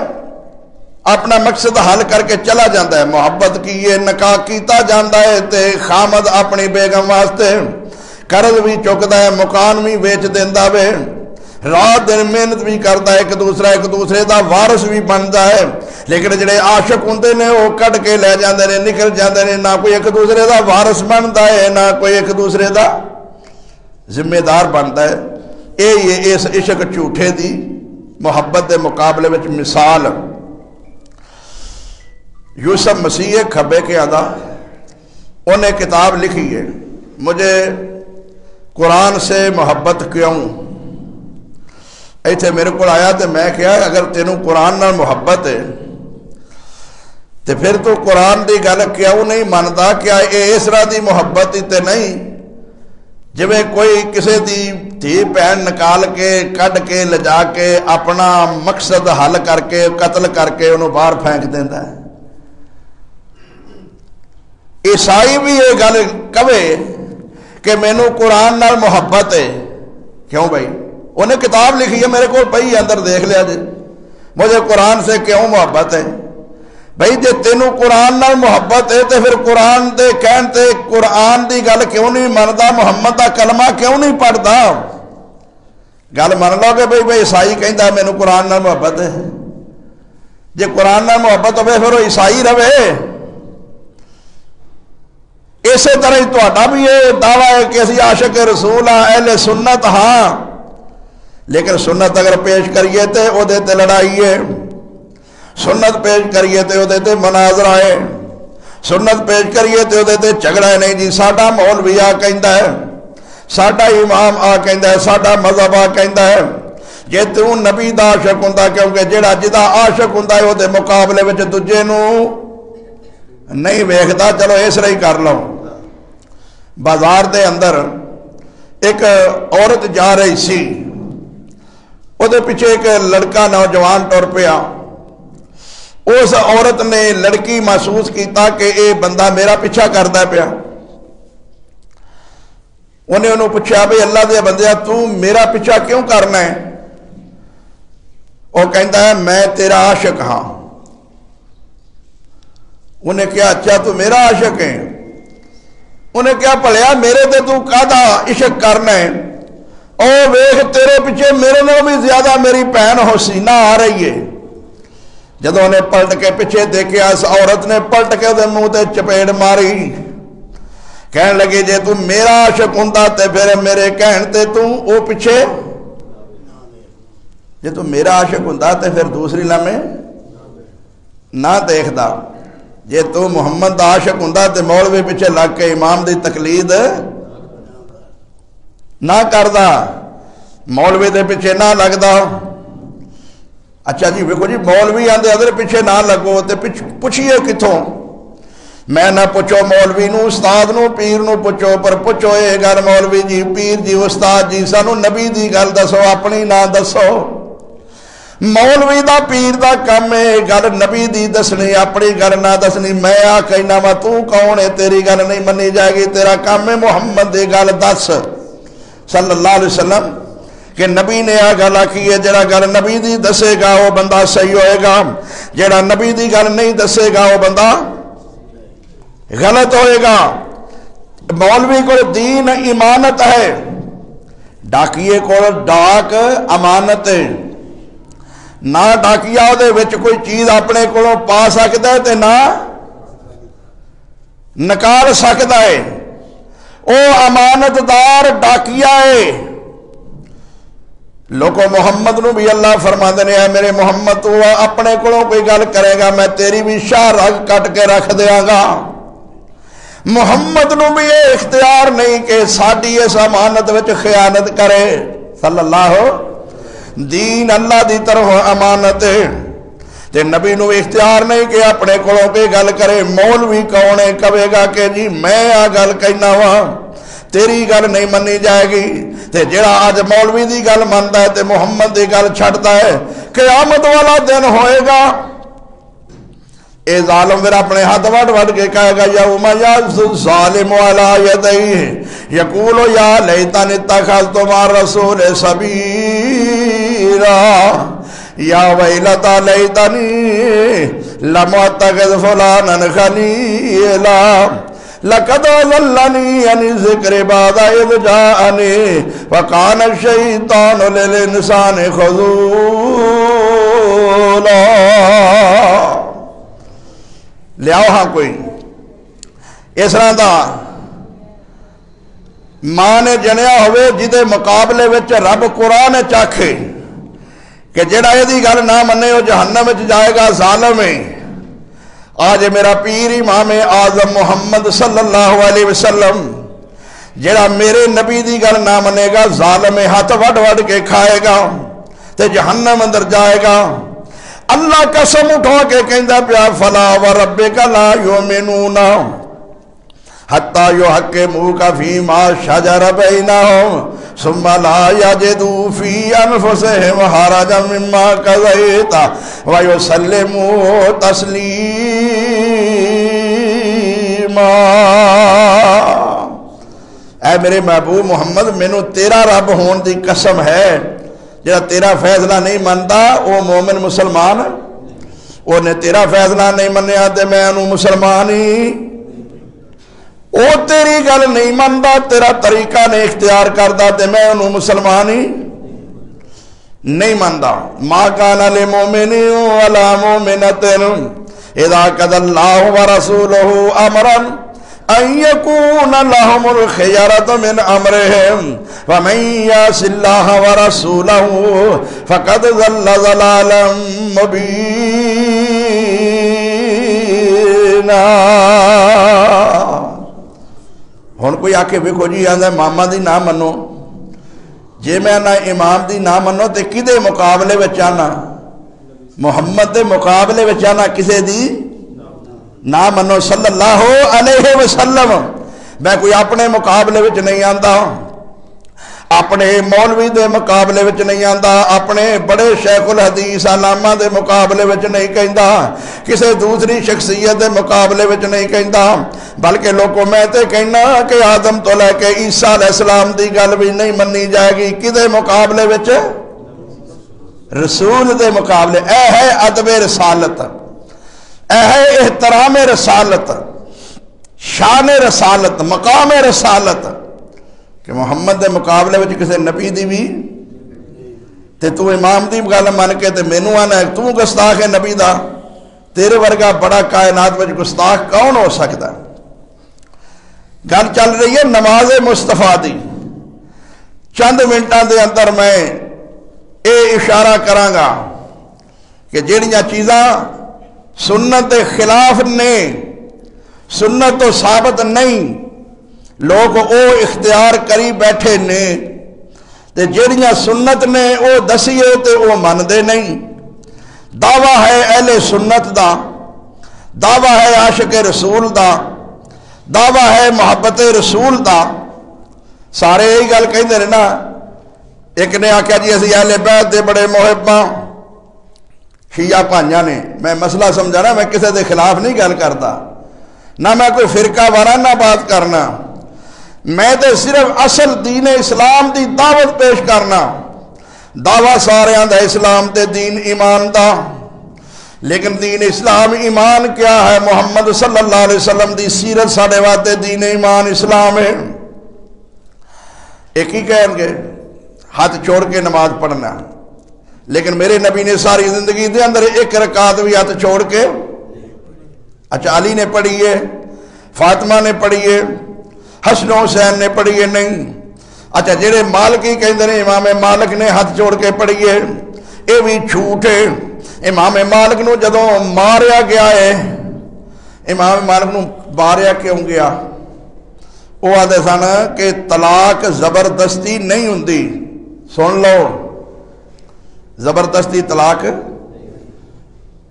اپنا مقصد حل کر کے چلا جاتا ہے۔ محبت کی یہ نکاح کیتا جاندہ ہے تے خامد اپنی بیگم واسطے قرض بھی چکتا ہے، مکان بھی ویچ دیندا وے، رات دن محنت بھی کرتا ہے، ایک دوسرے دا وارث بھی بنتا ہے۔ لیکن جڑے عاشق ہوندے نے وہ کٹ کے لے جاندے نے، نکل جاندے نے، نہ کوئی ایک دوسرے دا وارث بنتا ہے، نہ کوئی ایک دوسرے دا ذمہ دار بنتا ہے۔ یہ اس عشق جھوٹے دی محبت دے مقابلے وچ مثال یوسف مسیح کھبے کے ادا، انہیں کتاب لکھی ہے مجھے قرآن سے محبت کیوں۔ ایتھے میرے کو آیا تو میں کہا اگر تینوں قرآن نال محبت ہے تو پھر تو قرآن دی گل کیوں نہیں منتا؟ کیا یہ اس طرح دی محبت تے نہیں جویں کوئی کسے دی دھی بہن نکال کے کڈ کے لجا کے اپنا مقصد حل کر کے قتل کر کے انہوں باہر پھینک دیندا ہے۔ عیسائی بھی یہ گل کہے کہ مینوں قرآن نال محبت ہے، کیوں بھائی؟ انہیں کتاب لکھی ہے میرے کو پئی اندر دیکھ لیا جی، مجھے قرآن سے کیوں محبت ہے؟ بھائی جے تینوں قرآن نال محبت ہے تو پھر قرآن دے کہن تے قرآن دی گل کیوں نہیں مندا؟ محمد دا کلمہ کیوں نہیں پڑھدا؟ گل من لو کہ بھائی عیسائی کہندا مینوں قرآن نال محبت ہے، جے قرآن نال محبت ہوے پھر وہ عیسائی رہے۔ اسی طرح تہاڈا بھی یہ دعویٰ ہے کہ اسی عاشق رسول ہاں، اہل سنت ہاں، لیکن سنت اگر پیش کریے تے او دے تے لڑائی ہے، سنت پیش کریے تے او دے تے مناظرہ ہے، سنت پیش کریے تے او دے تے جھگڑا ہے۔ نہیں جی ساڈا مولوی آ کہندا ہے، ساڈا امام آ کہندا ہے، ساڈا مذہب آ کہندا ہے جے تو نبی دا عاشق ہوندا، کیونکہ جڑا جدا عاشق ہوندا ہے او دے مقابلے وچ دوجے نو نہیں ویکھدا۔ چلو اس طرح ہی کر لو۔ بازار دے اندر ایک عورت جا رہی سی، وہ دے پیچھے ایک لڑکا نوجوان ٹر پیا۔ اس عورت نے لڑکی محسوس کیتا کہ اے بندہ میرا پیچھا کردا پیا۔ انہیں پوچھا بھئی اللہ دے بندیا تو میرا پیچھا کیوں کرنا ہے؟ وہ کہندا ہے میں تیرا عاشق ہاں۔ انہیں کہا اچھا تو میرا عاشق ہے؟ انہیں کیا پڑھیا میرے تے تو کادا عشق کرنا ہے؟ او ویخ تیرے پیچھے میرے نال بھی زیادہ میری بہن حسینہ آ رہی ہے۔ جدو انہیں پلٹ کے پیچھے دیکھا اس عورت نے پلٹ کے دے منہ تے چپیڑ ماری، کہنے لگی جے تو میرا عاشق ہوندا تے پھر میرے کہن تے تو او پیچھے، جے تو میرا عاشق ہوندا تے پھر دوسری لمحے نہ دیکھدا، جے تو محمد دا عاشق ہوندا تے مولوی پیچھے لگ کے امام دی تقلید نہ کردا، مولوی دے پیچھے نہ لگدا۔ اچھا جی ویکھو جی مولوی آندے ادھر پیچھے نہ لگو تے پوچھئے کتھوں؟ میں نہ پوچھو مولوی نو استاد نو پیر نو پوچھو پر پوچھو اے گل مولوی جی پیر جی استاد جی سانو نبی دی گل دسو اپنی نہ دسو مولوی دا پیر دا کم ہے گل نبی دی دسنی اپنی گل نہ دسنی میں آ کہنا وا تو کون ہے تیری گل نہیں منی جائے گی تیرا کم ہے محمد دی گل دس صلی اللہ علیہ وسلم کہ نبی نے آ گل آکی ہے جڑا گل نبی دی دسے گا وہ بندہ صحیح ہوئے گا جڑا نبی دی گل نہیں دسے گا وہ بندہ غلط ہوئے گا مولوی کو دین امانت ہے ڈاکیے کو ڈاک امانت ہے نہ ڈاکیا دے وچ کوئی چیز اپنے کو پا سکتا ہے تے نہ نکال سکتا ہے او امانت دار ڈاکیا ہے لوگوں محمد نو بھی اللہ فرما دینے ہیں میرے محمد تو اپنے کو کوئی گل کرے گا میں تیری بھی شاہ رگ کٹ کے رکھ دیا گا محمد نو بھی یہ اختیار نہیں کہ ساڑی اس امانت وچ خیانت کرے صلی اللہ دین اللہ دی طرف امانت ہے تے نبی نو اختیار نہیں کہ اپنے کولوں کوئی گل کرے مولوی کون ہے کہے گا کہ جی میں آ گل کہنا وا تیری گل نہیں منی جائے گی تے جڑا آج مولوی دی گل مندا ہے تے محمد دی گل چھڑدا ہے قیامت والا دن ہوئے گا اے ظالم پھر اپنے ہاتھ وڈ وڈ کے کہے گا یوم یعض الظالم علی یدیہ یقول یا لیتنی اتخذت مع الرسول سبیلا یا ویلتا لیتنی لم اتخذ فلانا خلیلا لقد ضلنی عن الذکر بعد اذ جاءنی وکان الشیطان للانسان خذولا لیاؤ ہاں کوئی اس طرح دا ماں نے جنیا ہوئے جدے مقابلے وچ رب قرآن چاکھے کہ جڑا یہ دی گل نہ منے وہ جہنم وچ جائے گا ظالم ہے آج میرا پیر امام اعظم محمد صلی اللہ علیہ وسلم جڑا میرے نبی دی گل نہ منے گا ظالم ہاتھ وڈ وڈ کے کھائے گا تے جہنم اندر جائے گا اللہ قسم اٹھا کے کہندا پیا فلا وربک لا یؤمنون حتی یحکموک فیما شجر بینہم ثم لا یجدوا فی انفسہم حرجا مما قضیت ویسلموا تسلیما اے میرے محبوب محمد مینوں تیرا رب ہون دی قسم ہے جہاں تیرا فیصلہ نہیں منتا وہ مومن مسلمان وہ نے تیرا فیصلہ نہیں منیا تے میں انہوں مسلمان ہی وہ تیری گل نہیں منتا تیرا طریقہ نہیں اختیار کرتا تے میں انہوں مسلمان ہی نہیں منتا ما کان للمؤمن ولا مومنۃ اذا قضى الله ورسوله امرا ان يكون لهم الخيرة من امرهم ومن يعص الله ورسوله فقد ضل ضلالا مبينا ہن کوئی آکے ویکھو جی آندا ماما دی نہ منو جے میں نہ امام دی نہ منو تے کدے مقابلے وچ آنا محمد دے مقابلے وچ آنا کسے دی نہ منو صلی اللہ علیہ وسلم میں کوئی اپنے مقابلے وچ نہیں آندا اپنے مولوی دے مقابلے وچ نہیں آندا اپنے بڑے شیخ الحدیث علامہ دے مقابلے وچ نہیں کہندا کسے دوسری شخصیت دے مقابلے وچ نہیں کہندا بلکہ لوگوں میں تے کہنا کہ آدم تو لے کے عیسیٰ علیہ السلام دی گل بھی نہیں منی جائے گی کدے مقابلے وچ رسول دے مقابلے اے ہے ادب رسالت اے ہے احترام رسالت شان رسالت مقام رسالت کہ محمد دے مقابلے وچ کسے نبی دی بھی تے تو امام دی گل من کے تے مینوں آنا ہے تو گستاخ ہے نبی دا تیرے ورگا بڑا کائنات وچ گستاخ کون ہو سکتا گل چل رہی ہے نماز مصطفیٰ دی چند منٹاں دے اندر میں اے اشارہ کراں گا کہ جڑیاں چیزاں سنت کے خلاف نے سنت تو ثابت نہیں لوگ او اختیار کری بیٹھے نے تے جڑیاں سنت نے او دسیے تے او مندے نہیں دعویٰ ہے اہل سنت دا دعویٰ ہے عاشق رسول دا، دعویٰ ہے محبت رسول دا. سارے یہی گل کہندے نے نا. ایک نے آخیا جی اسی اہل بیت دے بڑے محب ہاں. شیعہ بھائیاں نے، میں مسئلہ سمجھا نا، میں کسی دے خلاف نہیں گل کرتا، نہ میں کوئی فرقہ وارانہ بات کرنا، میں تے صرف اصل دین اسلام دی دعوت پیش کرنا. دعویٰ سارے دا اسلام تے دین ایمان دا، لیکن دین اسلام ایمان کیا ہے؟ محمد صلی اللہ علیہ وسلم دی سیرت ساڑے واسطے دین ایمان اسلام ہے. ایک ہی کہیں گے ہاتھ چھوڑ کے نماز پڑھنا، لیکن میرے نبی نے ساری زندگی دے اندر ایک رکعت بھی ہاتھ چھوڑ کے. اچھا علی نے پڑھی ہے، فاطمہ نے پڑھی ہے، حسن و حسین نے پڑھی ہے؟ نہیں. اچھا جڑے مالکی کہندے نے امام مالک نے ہاتھ جوڑ کے پڑھی ہے، یہ بھی جھوٹ ہے. امام مالک نو جدوں ماریا گیا ہے، امام مالک نو ماریا کیوں گیا؟ وہ آدھے سن کہ طلاق زبردستی نہیں ہوندی. سن لو، زبردستی طلاق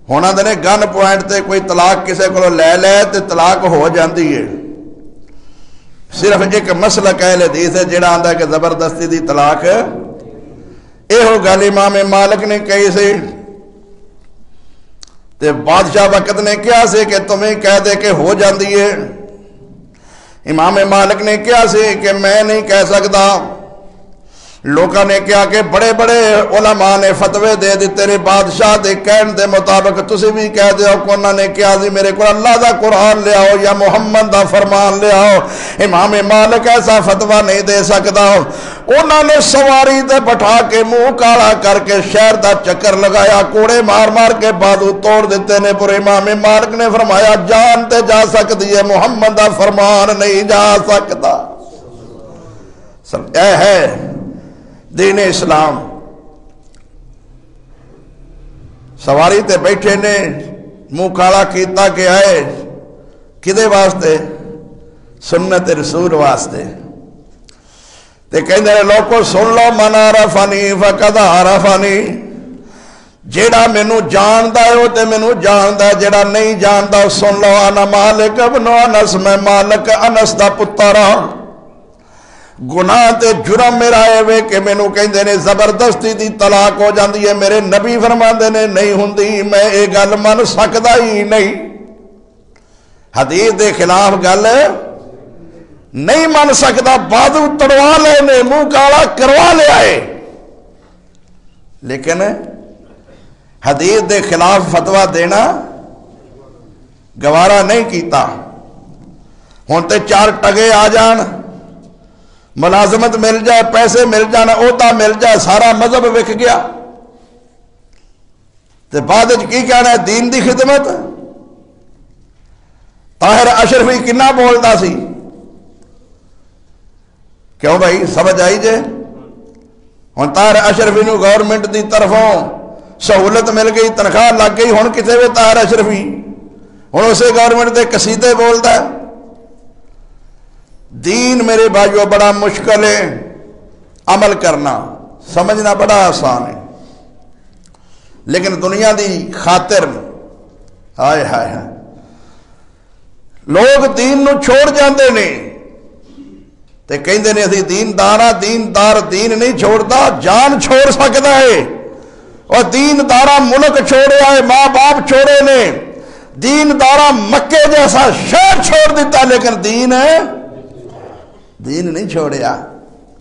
ہونا دے گن پوائنٹ تے کوئی طلاق کسے کو لے لے تے طلاق ہو جاندی ہے. صرف ایک مسلک اہل حدیث ہے جڑا آندا ہے کہ زبردستی دی طلاق. یہ گل امام مالک نے کہی سی تے بادشاہ وقت نے کیا سے کہ تمہیں کہہ دے کہ ہو جاندی ہے. امام مالک نے کیا سے کہ میں نہیں کہہ سکتا. لوگوں نے کیا کہ بڑے بڑے علماء نے فتوے دے دیتے نے بادشاہ دے کہن دے مطابق تسی بھی کہہ دے ہو. انہوں نے کیا جی میرے کو اللہ دا قرآن لے آؤ یا محمد دا فرمان لے آؤ. امام مالک ایسا فتوہ نہیں دے سکتا. انہوں نے سواری دے بٹھا کے منہ کالا کر کے شہر دا چکر لگایا، کوڑے مار مار کے بازو توڑ دیتے نے. پر امام مالک نے فرمایا جان تے جا سکتی ہے، محمد دا فرمان نہیں جا سکتا. اے ہے دین اسلام. سواری تے بیٹھے نے منہ کالا کیتا کہ آئے کدے واسطے؟ سنت رسول واسطے. تے کہندے نے لوگو سن لو، من عرفنی فقد عرفنی. جیڑا مینوں جاندا ہے وہ تے مینوں جاندا ہے، جیڑا نہیں جاندا سن لو. انا مالک ابن انس، میں مالک انس دا پتر ہاں. گناہ تے جرم میرا ہے کہ مینوں کہندے نے زبردستی دی طلاق ہو جاندی ہے. میرے نبی فرماندے نے نہیں ہوندی. میں یہ گل من سکدا ہی نہیں. حدیث دے خلاف گل نہیں من سکتا. بازو تڑوا لے نے، منہ کالا کروا لیا ہے، لیکن حدیث دے خلاف فتویٰ دینا گوارا نہیں کیتا. ہن تے چار ٹگے آ جان، ملازمت مل جائے، پیسے مل جانا، عہدہ مل جائے، سارا مذہب وک گیا. تے بعد کی کہنا ہے؟ دین دی خدمت. طاہر اشرفی کنا بولتا سی؟ کیوں بھائی سمجھ آئی جے؟ ہن طاہر اشرفی نو گورنمنٹ دی طرفوں سہولت مل گئی، تنخواہ لگ گئی. ہن کتے وے طاہر اشرفی؟ ہن اسے گورنمنٹ دے قصیدے بولتا ہے. دین میرے بھائیو بڑا مشکل ہے، عمل کرنا سمجھنا بڑا آسان ہے، لیکن دنیا دی خاطر ہائے ہائے ہائے لوگ دین نو چھوڑ جاندے نے. تے کہندے نے اسی دیندار دیندار دین نہیں چھوڑتا، جان چھوڑ سکتا ہے. اور دیندارا ملک چھوڑیا ہے، ماں باپ چھوڑے نے. دیندارا مکے جیسا شہر چھوڑ دیتا، لیکن دین نہیں چھوڑیا.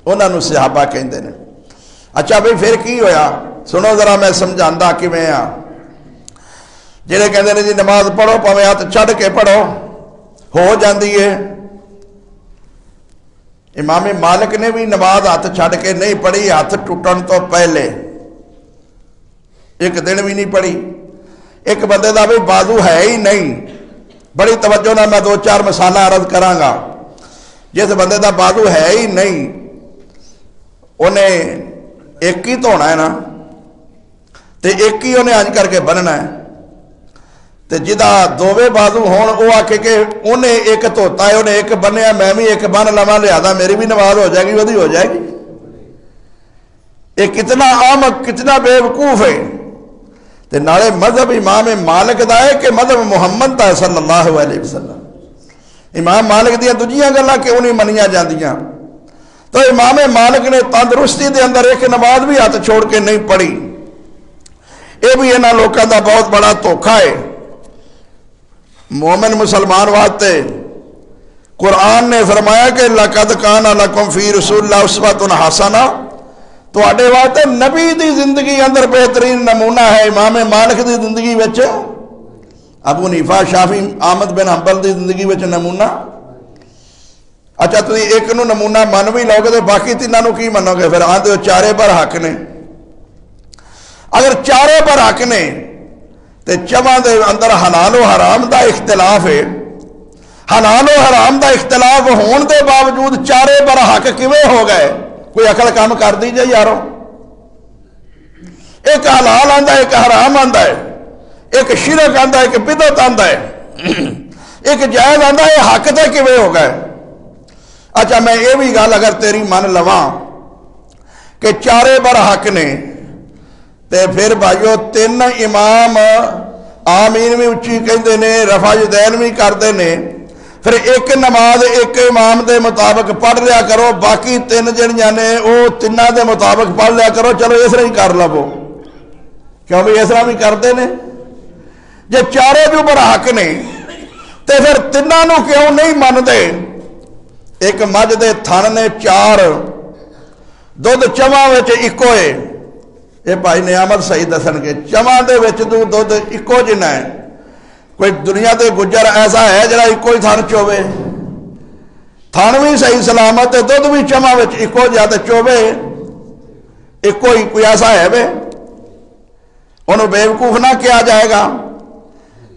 انہوں نے صحابہ کہندے نے. اچھا بھئی پھر کی ہویا؟ سنو ذرا میں سمجھاندا کیویں آ. جڑے کہندے نے جی نماز پڑھو پاویں ہاتھ چھڈ کے پڑھو ہو جاندی ہے. امام مالک نے بھی نماز ہاتھ چھڈ کے نہیں پڑھی، ہاتھ ٹوٹن تو پہلے ایک دن بھی نہیں پڑھی. ایک بندے دا بھی بازو ہے ہی نہیں. بڑی توجہ نہ میں دو چار مثال عرض کراں گا. جس بندے دا بازو ہے ہی نہیں، انہیں ایک ہی دھونا ہے نا، تے ایک ہی انہیں انج کر کے بننا ہے. تے جدا دووے بازو ہون وہ آکھے کہ انہیں ایک دھوتا ہے، انہیں ایک بنیا، میں بھی ایک بن لواں، لہذا میری بھی نماز ہو جائے گی، وہی ہو جائے گی. یہ کتنا احمق، کتنا بے وقوف ہے. تے نالے مذہب امام مالک دا ہے کہ مذہب محمد دا صلی اللہ علیہ وسلم. امام مالک دیاں دوجیاں گلاں کیوں نہیں منیاں جاندیاں؟ تو امام مالک نے تندرستی دے اندر ایک نماز بھی ہاتھ چھوڑ کے نہیں پڑھی. یہ بھی انہاں لوکاں دا بہت بڑا دھوکھا ہے. مومن مسلمان واسطے قرآن نے فرمایا کہ لَقَدْ كَانَ لَكُمْ فِي رَسُولِ اللَّهِ أُسْوَةٌ حَسَنَةٌ. تواڈے واسطے نبی دی زندگی اندر بہترین نمونہ ہے. امام مالک دی زندگی وچ ابو حنیفہ شافعی احمد بن حنبل دی زندگی وچ نمونہ. اچھا تسی ایک نو نمونہ من بھی لو گے تو باقی تیناں نو کی منو گے؟ پھر آندے چارے پر حق نے. اگر چارے پر حق نے تے چواں دے اندر حلال و حرام دا اختلاف ہے. حلال و حرام دا اختلاف ہون دے باوجود چارے پر حق کیویں ہو گئے؟ کوئی عقل کام کر دیجئے یارو. ایک حلال آندا ہے، ایک حرام آندا ہے، ایک شرک آندا ہے، ایک بدعت آندا ہے، ایک جائز آندا ہے. حق تے کیویں ہو گئے؟ اچھا میں یہ بھی گل اگر تیری من لواں کہ چارے بر حق نے تے پھر بھائیو تین امام آمین بھی اچھی کہندے نے، رفع یدین بھی کردے نے. پھر ایک نماز ایک امام دے مطابق پڑھ لیا کرو، باقی تین جڑیاں نے وہ تیناں دے مطابق پڑھ لیا کرو. چلو اس طرح ہی کر لو. کیوں بھی اس طرح بھی کرتے نے؟ جے چارے جو بر حق نے تے پھر تیناں نو کیوں نہیں مندے؟ ایک مجھ دے تھن نے چار، دودھ چواں وچ اکو ہے. یہ بھائی نعمت صحیح دسن گے. چواں دے وچ دودھ اکو جنا ہے. کوئی دنیا تے گجر ایسا ہے جڑا اکو ہی تھن چوے؟ تھن بھی صحیح سلامت ہے، دودھ بھی چواں وچ اکو جا تے چوے اکو ہی. کوئی ایسا ہے بے؟ انہوں بیوقوف نہ کیا جائے گا.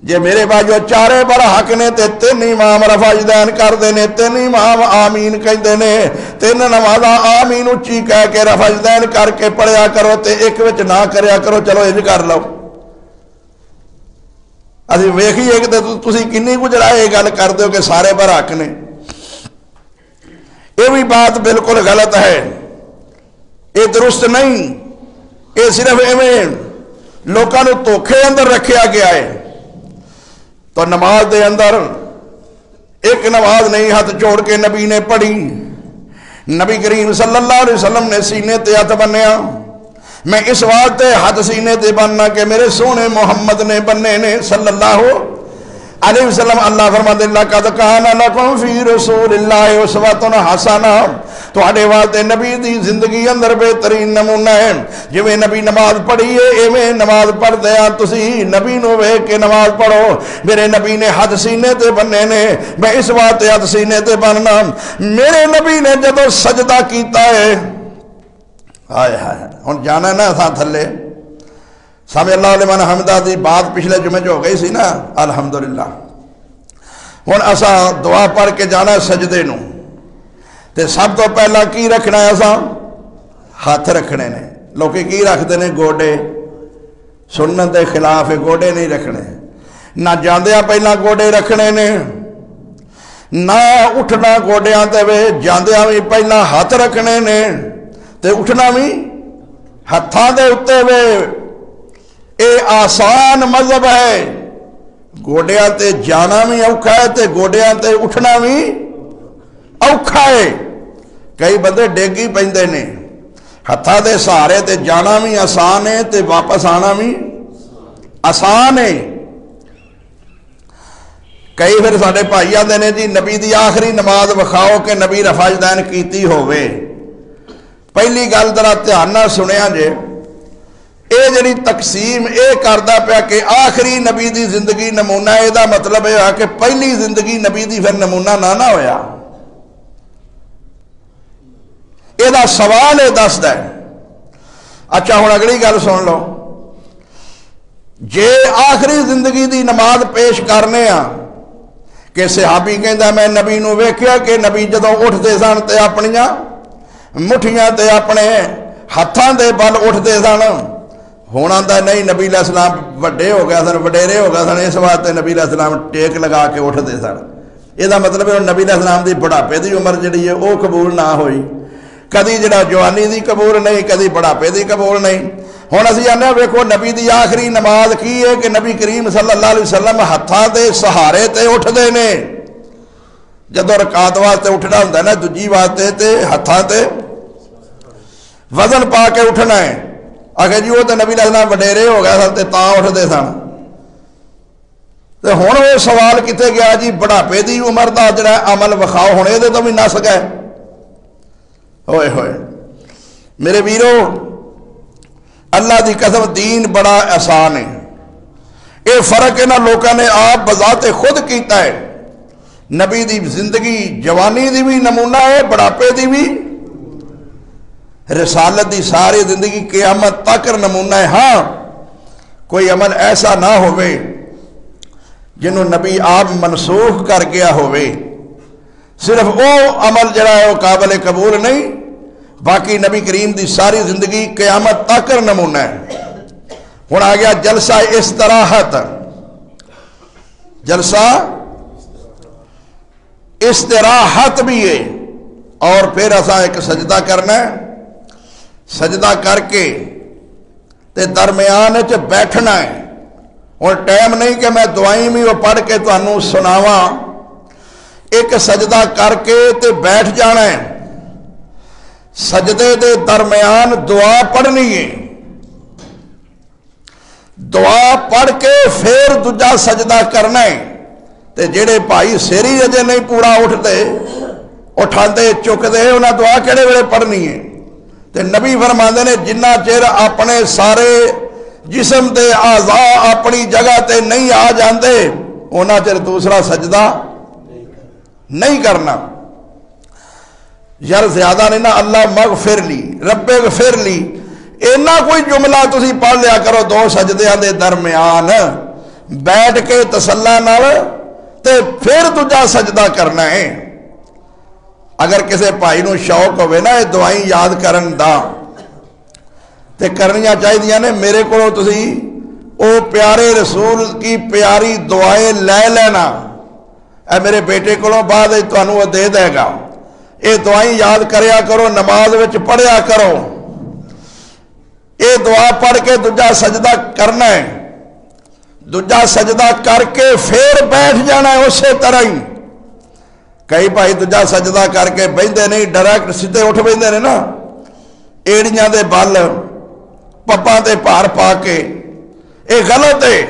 جے میرے بھائیو چارے بر حق نے تے تین امام رفع یدین کر دینے، تین امام آمین کہندے نے، تین نمازاں آمین اچھی کہہ کے رفع یدین کر کے پڑھیا کرو تے ایک وچ نہ کریا کرو. چلو انج کر لو. اسی ویکھیے کہ تسی کنی گجرا یہ گل کر دیو کہ سارے بر حق نے. یہ بھی بات بالکل غلط ہے، یہ درست نہیں. یہ صرف ایویں لوکاں نو دھوکھے اندر رکھیا گیا ہے. تو نماز دے اندر ایک نماز نہیں ہاتھ جوڑ کے نبی نے پڑھی. نبی کریم صلی اللہ علیہ وسلم نے سینے تے ہاتھ بنیا. میں اس واسطے ہاتھ سینے تے بننا کہ میرے سونے محمد نے بننے نے صلی اللہ علیہ وسلم. اللہ فرماتے لَقَدْ كَانَ لَكُمْ فِي رَسُولِ اللَّهِ أُسْوَةٌ حَسَنَةٌ. تواڈے واسطے نبی دی زندگی اندر بہترین نمونہ ہے. جویں نبی نماز پڑھی ہے ایویں نماز پڑھدے آ تسی. نبی نو ویکھ کے نماز پڑھو. میرے نبی نے ہاتھ سینے تے بننے نے، میں اس واسطے ہاتھ سینے تے بننا. میرے نبی نے جدوں سجدہ کیتا ہے، ہائے ہائے ہن جانا نا اساں تھلے. سمع اللہ لمن حمدہ دی بات پچھلے جمعے جو ہو گئی سی نا، الحمدللہ. ہن اساں دعا پڑھ کے جانا سجدے نو تے سب تو پہلا کی رکھنا ہے؟ اساں ہاتھ رکھنے نے. لوگ کی رکھتے ہیں؟ گوڈے. سنت دے خلاف ہے، گوڈے نہیں رکھنے. نہ جاندیاں پہلا گوڈے رکھنے نے، نہ اٹھنا گوڈیاں تے وے. جاندیاں بھی پہلا ہاتھ رکھنے نے تے اٹھنا بھی ہتھاں دے اتے وے. اے آسان مذہب ہے. گوڈیاں تے جانا بھی اوکھا ہے تے گوڈیاں تے اٹھنا بھی اوکھا ہے. کئی بندے ڈیگی پیندے نے. ہتھاں دے سہارے تے جانا بھی آسان ہے تے واپس آنا بھی آسان ہے. کئی پھر ساڈے بھائی آندے نے جی نبی دی آخری نماز وکھاؤ کہ نبی رفع یدین کیتی ہووے. پہلی گل ذرا دھیان نال سنیا جے. اے جڑی تقسیم اے کردا پیا کہ آخری نبی دی زندگی نمونہ، اے دا مطلب یہ ہے کہ پہلی زندگی نبی دی پھر نمونہ نہ ہویا. اے دا سوال اے دسدا ہے. اچھا ہن اگلی گل سن لو. جے آخری زندگی دی نماز پیش کرنے آ کہ صحابی کہندا میں نبی نو ویکھیا کہ نبی جدوں اٹھدے سن تے اپنیاں مٹھیاں تے اپنے ہاتھاں دے بل اٹھدے سن. ہن آندا نہیں نبی علیہ السلام وڈے ہو گئے سن، وڈیرے ہو گئے سن، اس واسطے نبی علیہ السلام ٹیک لگا کے اٹھدے سن. یہ مطلب ہے نبی علیہ السلام دی بڑھاپے دی عمر جڑی ہے وہ قبول نہ ہوئی. کدی جڑا جوانی دی قبول نہیں، کدی بڑھاپے دی قبول نہیں. ہن اسی آنے ویکھو نبی دی آخری نماز کی ہے کہ نبی کریم صلی اللہ علیہ وسلم ہتھاں دے سہارے تے اٹھدے نے جدوں رکعت واسطے اٹھنا ہوندا ہے نا دوجی واسطے تے ہتھاں تے وزن پا کے اٹھنا ہے آخر جی وہ تو نبی علیہ السلام وڈیرے ہو گئے سن تے تاں اٹھدے سن تے ہن وہ سوال کتے گیا جی بڑھاپے دی عمر دا جڑا عمل وکھاؤ ہن اے تو بھی نس گئے ہوئے ہوئے میرے ویرو اللہ دی قسم دین بڑا آسان ہے یہ فرق انہاں لوکاں نے آپ بذات خود کیتا ہے نبی دی زندگی جوانی دی بھی نمونہ ہے بڑھاپے دی بھی رسالت دی ساری زندگی قیامت تک نمونہ ہے ہاں کوئی عمل ایسا نہ ہوئے جنہوں نبی آپ منسوخ کر گیا ہوئے صرف وہ عمل جڑا ہے وہ قابل قبول نہیں باقی نبی کریم دی ساری زندگی قیامت تک نمونہ ہے ہن آ گیا جلسہ استراحت جلسہ استراحت بھی ہے اور پھر اساں ایک سجدہ کرنا ہے سجدہ کر کے تے درمیان وچ بیٹھنا ہے اور ٹائم نہیں کہ میں دعائیں بھی وہ پڑھ کے تانوں سناواں ایک سجدہ کر کے تے بیٹھ جانا ہے سجدے دے درمیان دعا پڑھنی ہے دعا پڑھ کے پھر دوجا سجدہ کرنا ہے تے جڑے بھائی سیری اجے نہیں پورا اٹھتے اٹھاندے چکدے انہاں دعا کہڑے ویلے پڑھنی ہے تے نبی فرماندے نے جنہ چیر اپنے سارے جسم دے اعضاء اپنی جگہ تے نہیں آ جاندے انہاں چیر دوسرا سجدہ نہیں کرنا یار زیادہ نہیں نا اللہ مغفر لی رب اغفر لی اینا کوئی جملہ تسی پڑھ لیا کرو دو سجدیاں دے درمیان بیٹھ کے تسلا نال تے پھر دوجا سجدہ کرنا ہے اگر کسی بھائی نو شوق ہوئے نا یہ دعائیں یاد کرن دا تے کرنیاں چاہیے نے میرے کو تسی او پیارے رسول کی پیاری دعائیں لے لینا اے میرے بیٹے کو بعد تانوں وہ دے دے گا یہ دعائیں یاد کریا کرو نماز وچ پڑھیا کرو یہ دعا پڑھ کے دوجا سجدہ کرنا ہے دوجا سجدہ کر کے پھر بیٹھ جانا ہے اسی طرح ہی کئی بھائی دوجا سجدہ کر کے بہندے نہیں ڈائریکٹ سیدھے اٹھ بہندے نے نا ایڑیاں دے بل پپاں تے پار پا کے یہ غلط ہے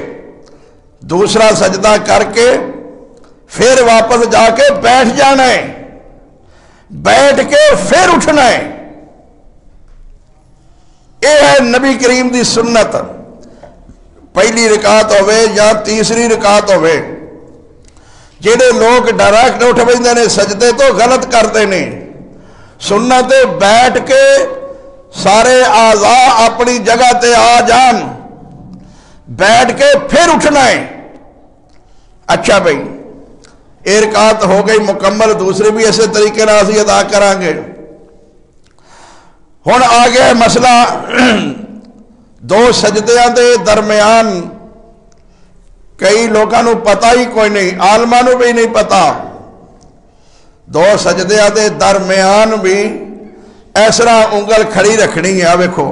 دوسرا سجدہ کر کے پھر واپس جا کے بیٹھ جانا ہے بیٹھ کے پھر اٹھنا ہے یہ ہے نبی کریم دی سنت پہلی رکعت ہوئے یا تیسری رکعت ہوئے جڑے لوگ ڈائریکٹ اٹھ بہندے نے سجدے تو غلط کرتے ہیں سنت بیٹھ کے سارے اعضاء اپنی جگہ تے آ جان بیٹھ کے پھر اٹھنا ہے اچھا بھائی یہ رکعت ہو گئی مکمل دوسرے بھی ایسے طریقے نال اسی ادا کریں گے ہن آ گیا مسئلہ دو سجدیاں دے درمیان کئی لوگاں نو پتہ ہی کوئی نہیں عالماں نو بھی نہیں پتہ دو سجدیاں دے درمیان بھی اس طرح انگل کھڑی رکھنی ہے ویکھو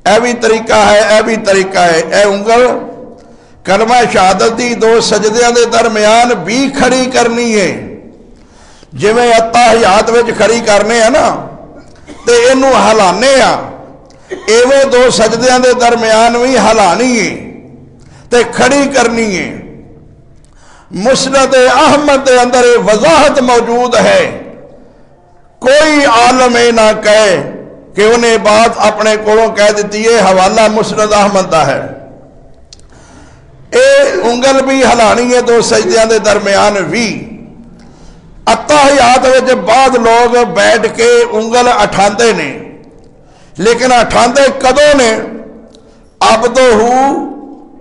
اے بھی طریقہ ہے اے بھی طریقہ ہے اے انگل کلمہ شہادت دی دو سجدیاں دے درمیان بھی کھڑی کرنی ہے جی میں اتحیات وچ کھڑی کرنے ہیں نا تے اینو ہلانے ہاں ایویں دو سجدیاں دے درمیان بھی ہلانی ہے تے کھڑی کرنی ہے مسند احمد دے اندر وضاحت موجود ہے کوئی عالم اے نہ کہے کہ انہیں بات اپنے کولوں کہہ دیتی ہے حوالہ مسند احمد دا ہے اے انگل بھی ہلانی ہے دو سجدیاں دے درمیان بھی اتحیات وچ بعد لوگ بیٹھ کے انگل اٹھاندے نے لیکن اٹھاندے کدوں نے عبدہ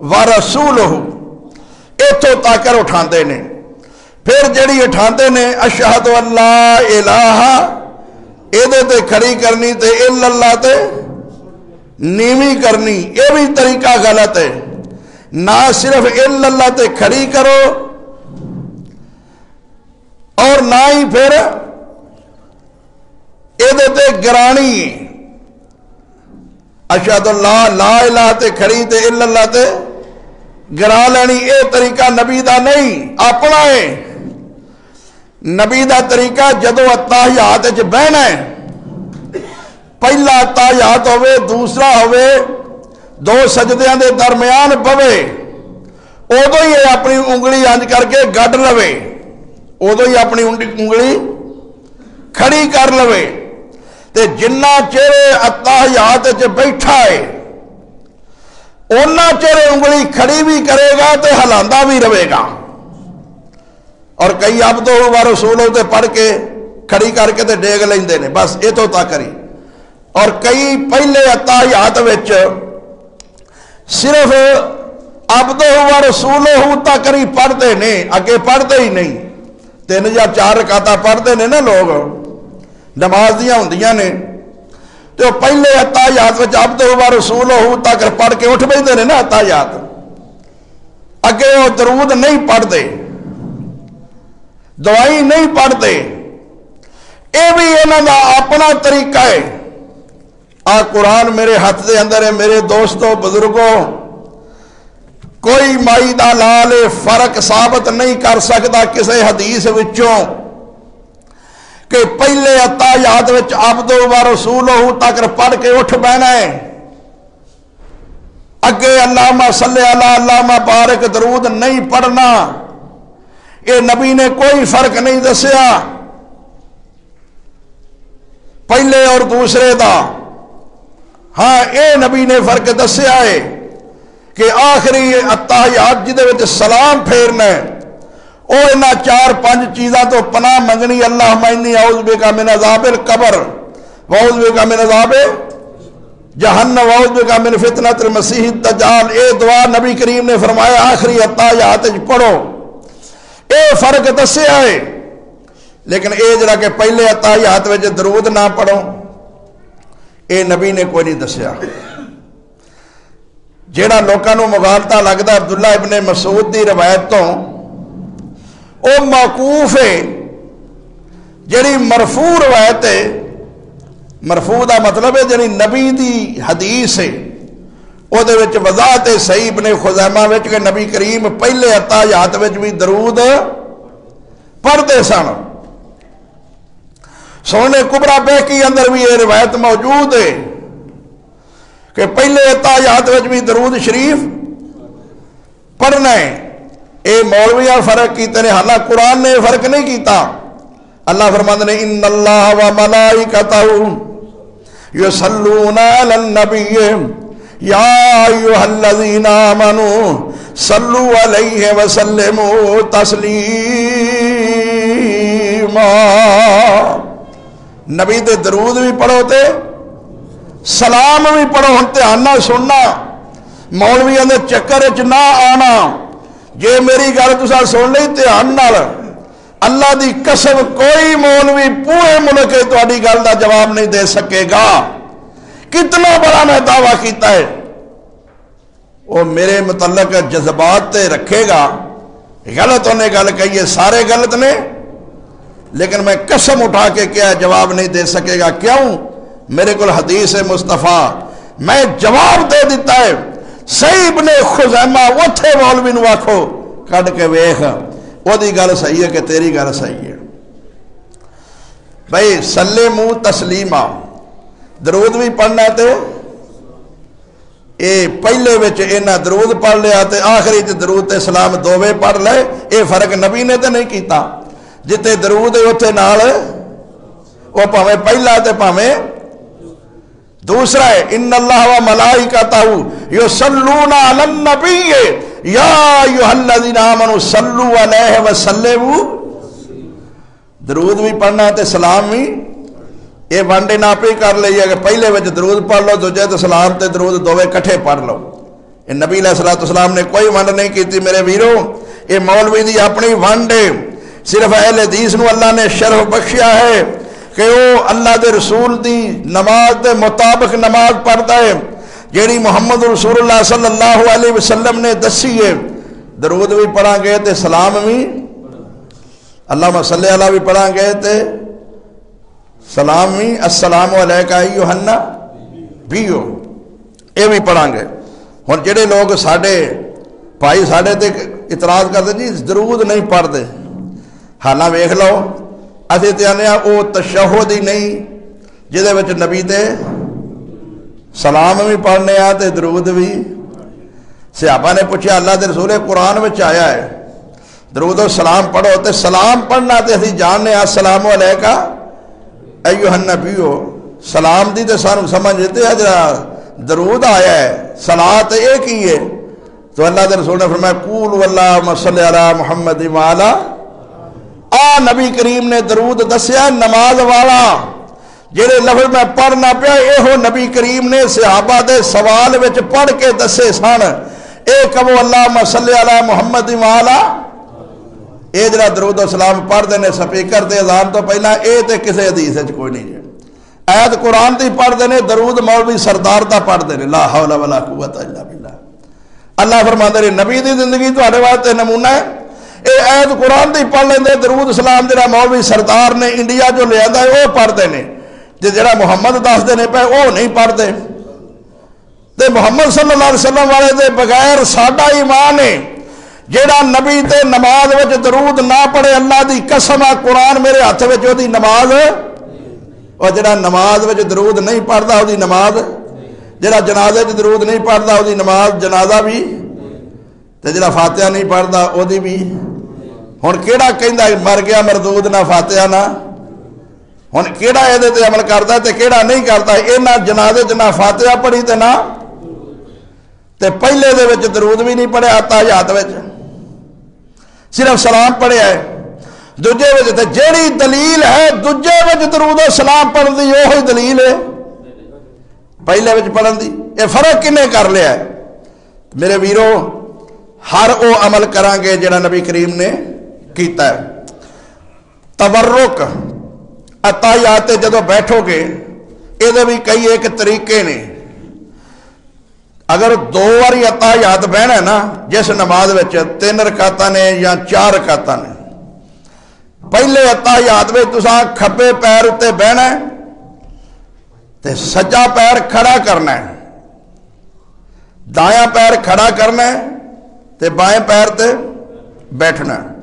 و رسولہ اتوں تک اٹھاندے نے پھر جڑی اٹھاندے نے اشہد ان لا الہ ایدے تے کھڑی کرنی تے الا اللہ تے نیوی کرنی یہ بھی طریقہ غلط ہے نہ صرف الا اللہ تے کھڑی کرو اور نہ ہی پھر ایدے تے گرانی اشہد اللہ لا الہ تے کھڑی تے الا اللہ تے گرا لینی، اے طریقہ نبی دا نہیں، اپنا ہے۔ نبی دا طریقہ جدو اتحیات وچ بہنا ہے، پہلا اتحیات ہوئے، دوسرا ہوئے، دو سجدیاں دے درمیان پوے، ادو ہی اپنی انگلی انج کر کے گڈ لوے، ادو ہی اپنی انگلی کھڑی کر لوے، تے جنہ چہرے اتحیات وچ بیٹھا ہے اونا چہرے انگلی کھڑی بھی کرے گا تے ہلاندا بھی رہے گا۔ اور کئی عبدہ و رسولوں تے پڑھ کے کھڑی کر کے تے ڈیگ لیندے نے، بس یہ تو تا کری۔ اور کئی پہلے اتحیات وچ صرف عبدہ و رسولہ تکری پڑھتے نے، اگے پڑھتے ہی نہیں۔ 3 یا 4 رکعتاں پڑھتے نے نا لوگ، نماز دیاں ہوندیاں نے، تو پہلے اتحیات وچ عبدہ و رسولہ تک پڑھ کے اٹھ بیٹھتے نے نا اتحیات، اگے وہ درود نہیں پڑھتے، دعائی نہیں پڑھتے۔ اے بھی انہاں دا اپنا طریقہ ہے۔ آ قرآن میرے ہاتھ دے اندر ہے میرے دوستوں بزرگوں، کوئی مائی دا لال فرق ثابت نہیں کر سکتا کسی حدیث وچوں کہ پہلے اتحیات وچ عبد و رسولہ تک پڑھ کے اٹھ بہنا ہے، اگے اللہم صلی علی اللہم بارک درود نہیں پڑھنا۔ یہ نبی نے کوئی فرق نہیں دسیا پہلے اور دوسرے دا۔ ہاں اے نبی نے فرق دسیا ہے کہ آخری اتحیات جدے وچ سلام پھیرنا ہے، او انہاں 4-5 چیزاں تو پناہ منگنی، اللہم انی اعوذ بک من عذاب القبر واعوذ بک من عذاب جہنم واعوذ بک من فتنۃ المسیح الدجال۔ اے دعا نبی کریم نے فرمایا آخری اتحیات وچ پڑھو، اے فرق دسیا ہے۔ لیکن اے جڑا کہ پہلے اتحیات وچ درود نہ پڑھو، اے نبی نے کوئی نہیں دسیا۔ جیڑا لوکاں نو مغالطہ لگدا عبداللہ ابن مسعود دی روایت تو او موقوف ہے، جڑی مرفوع روایت ہے، مرفوع دا مطلب ہے جڑی نبی دی حدیث ہے، او دے وچ وضاحت صحیح ابن خزیمہ وچ کہ نبی کریم پہلے اتحیات وچ بھی درود پڑھتے سن۔ سونے کبرا بیہقی اندر بھی یہ روایت موجود ہے کہ پہلے اتحیات وچ بھی درود شریف پڑھنا ہے۔ اے مولویاں فرق کیتے نے، حالانکہ قرآن نے فرق نہیں کیتا۔ اللہ فرماتے نے ان اللہ و ملائکتہ یصلون علی النبی یا ایھا الذین آمنوا صلوا علیہ وسلموا تسلیما۔ نبی دے درود بھی پڑھو تے سلام بھی پڑھو۔ ہن دھیان نال سننا، مولویاں دے چکر وچ نہ آنا۔ جے میری گل تساں سن لئی دھیان نال، اللہ دی قسم کوئی مولوی پورے ملک تہاڈی گل دا جواب نہیں دے سکے گا۔ کتنا بڑا میں دعویٰ کیتا ہے، وہ میرے متعلق جذبات تے رکھے گا، غلط ہونے گل کہیے، سارے غلط نے، لیکن میں قسم اٹھا کے کیا جواب نہیں دے سکے گا۔ کیوں؟ میرے کو حدیث مصطفیٰ میں جواب دے دیتا ہے۔ صحیح ابن خزیمہ اوتھے مولوی نو آکھو کڈ کے ویکھ او دی گل صحیح ہے کہ تیری گل صحیح ہے۔ بھائی سلموا تسلیما، درود بھی پڑھنا تے اے پہلے وچ انہاں درود پڑھ لیا تے آخری تے درود تے سلام دوویں پڑھ لے۔ اے فرق نبی نے تے نہیں کیتا، جتے درود ہے اوتھے نال او پاویں پہلا تے پاویں دوسرا ہے۔ ان اللہ و ملائکتہ یصلون علی النبی یا ایھا الذین آمنوا صلوا علیہ وسلموا۔ درود بھی پڑھنا تے سلام بھی، یہ وانڈے ناپے کر لئیے کہ پہلے وچ درود پڑھ لو، دوجے تے سلام تے درود دوویں کٹھے پڑھ لو۔ یہ نبی علیہ السلام نے کوئی ونڈ نہیں کیتی میرے ویرو، یہ مولوی دی اپنی ونڈ ہے۔ صرف اہل حدیث نو اللہ نے شرف بخشیا ہے کہ وہ اللہ دے رسول دی نماز دے مطابق نماز پڑھتا ہے، جیڑی محمد رسول اللہ صلی اللہ علیہ وسلم نے دسی ہے۔ درود بھی پڑھا گئے تے سلام بھی، اللہم صلی اللہ بھی پڑھا گئے تے سلام بھی، السلام علیکہ ایھا النبی۔ یہ بھی پڑھاں گے۔ ہن جڑے لوگ ساڈے بھائی ساڈے تے اعتراض کرتے جی درود نہیں پڑھتے، حالہ ویکھ لو اسی تے آنے او تشہد ہی نہیں جہدے وچ نبی تے سلام بھی پڑھنے تے درود بھی۔ صحابہ نے پوچھا اللہ دے رسول قرآن وچ آیا ہے درود و سلام پڑھو، تے سلام پڑھنا تے اسی جاننے السلام علیکہ ایھا النبی، سلام دی تے سانو سمجھ دیتے ہیں جڑا درود آیا ہے صلاۃ ایک ہی ہے۔ تو اللہ دے رسول نے فرمایا قولوا اللہم صلی علی محمد وعلی، نبی کریم نے درود دسیا نماز والا جہے لفظ میں پڑھنا پیا یہ نبی کریم نے صحابہ دے سوال وچ پڑھ کے دسے سن، اے کہو اللہم صلی علی محمد وعلی، اے جڑا درود و سلام پڑھ دینے سپیکر تے اذان تو پہلا اے تے کسے حدیث وچ کوئی نہیں ہے۔ آیت قرآن تے پڑھ دینے، درود مولوی سردار دا پڑھ دینے، لا حول ولا قوت الا باللہ۔ اللہ فرماندے نے نبی دی زندگی تہاڈے واسطے نمونہ ہے، اے آیت قرآن تے پڑھ لیندے، درود سلام جڑا مولوی سردار نے انڈیا جو لے آندا ہے وہ پڑھ دینے، تے جڑا محمد دس دینے پے وہ نہیں پڑھتے۔ تے محمد صلی اللہ علیہ وسلم والے دے بغیر ساڈا ایمان ہے، جیڑا نبی تے نماز وچ درود نہ پڑھے اللہ دی قسم ہے قرآن میرے ہاتھ وچ دی نماز، اور جڑا نماز وچ درود نہیں پڑھدا دی نماز، جڑا جنازے وچ درود نہیں پڑھدا دی نماز جنازہ بھی، تے جڑا فاتحہ نہیں پڑھدا دی بھی۔ ہن کیڑا کہندا مر گیا مردود نہ فاتحہ نہ، ہن کیڑا اے تے عمل کردا تے کیڑا نہیں کردا، اے نہ جنازے وچ نہ فاتحہ پڑھی تے نہ تے پہلے دے وچ درود بھی نہیں پڑھیا تحیات وچ، صرف سلام پڑھیا ہے۔ دوجے وچ تے جیڑی دلیل ہے دوجے وچ درود و سلام پڑھن دی وہی دلیل ہے پہلے وچ پڑھن دی، اے فرق کنے کر لیا ہے؟ میرے ویرو ہر او عمل کران گے جڑا نبی کریم نے کیتا ہے۔ تبرک عطایات جدو بیٹھو گے اے دے بھی کئی ایک طریقے نے، اگر دو واری عطایات بہنا ہے نا جس نماز وچ 3 رکعتاں نے یا 4 رکعتاں نے، پہلے عطایات میں تساں کھبے پیر اتے بہنا ہے تے سجا پیر کھڑا کرنا ہے، دایاں پیر کھڑا کرنا ہے تے بائیں پیر تے بیٹھنا ہے۔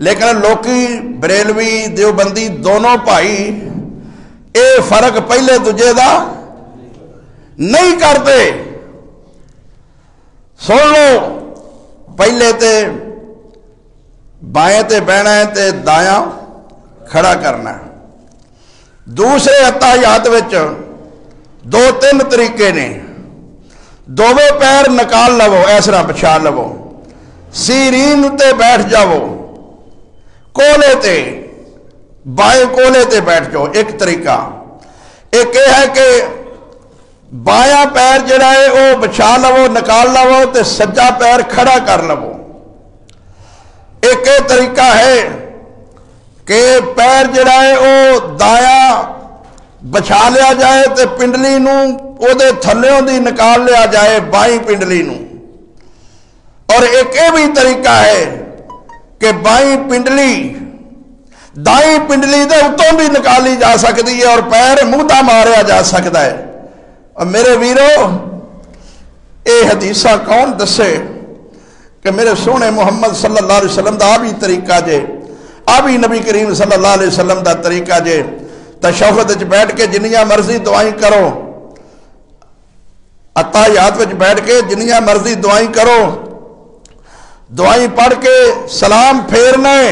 لیکن لوکی بریلوی دیوبندی دونوں بھائی اے فرق پہلے دوجے دا نہیں کرتے۔ سن لو پہلے تے بائیں تے بہنا ہے تے دایاں کھڑا کرنا ہے۔ دوسرے عطایات وچ 2-3 طریقے نے، دوویں پیر نکال لو، اس طرح بچھا لو، سیرین تے بیٹھ جاؤ، کولے تے بائیں کولے تے بیٹھ جاؤ، ایک طریقہ۔ ایک یہ ہے کہ بایاں پیر جڑا ہے وہ بچھا لو نکال لو تے سجا پیر کھڑا کر لو۔ ایک یہ طریقہ ہے کہ پیر جڑا ہے وہ دایاں بچھا لیا جائے تے پنڈلی نو او دے تھلیوں دی نکال لیا جائے بائیں پنڈلی نو۔ اور ایک یہ بھی طریقہ ہے کہ بائیں پنڈلی دائیں پنڈلی دے اتوں بھی نکالی جا سکتی ہے اور پیر مودا ماریا جا سکتا ہے۔ اور میرے ویرو اے حدیثہ کون دسے کہ میرے سونے محمد صلی اللہ علیہ وسلم دا بھی طریقہ جے، بھی نبی کریم صلی اللہ علیہ وسلم دا طریقہ جے، تشہد وچ بیٹھ کے جنیاں مرضی دعائیں کرو، عطایات وچ بیٹھ کے جنیاں مرضی دعائیں کرو، دعائیں پڑھ کے سلام پھیرنا ہے،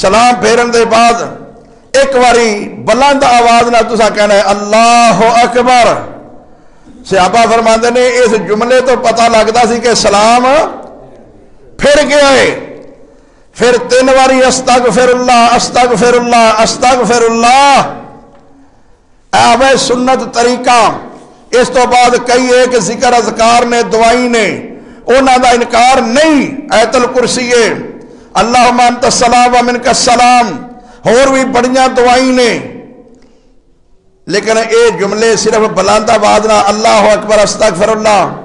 سلام پھیرن دے بعد ایک واری بلند آواز نہ تسا کہنا ہے اللہ اکبر۔ صحابہ فرماندے نے اس جملے تو پتہ لگتا سی کہ سلام پھر گیا ہے۔ پھر 3 واری استغفر اللہ استغفر اللہ استغفر اللہ، اے سنت طریقہ۔ اس تو بعد کئی ایک ذکر اذکار نے دعائیں نے انہاں دا انکار نہیں، آیت الکرسی ہے، اللہم انت السلام و منک السلام، اور بھی بڑیاں دعائیں نے، لیکن اے جملے صرف بلند آواز نہ اللہ اکبر استغفر اللہ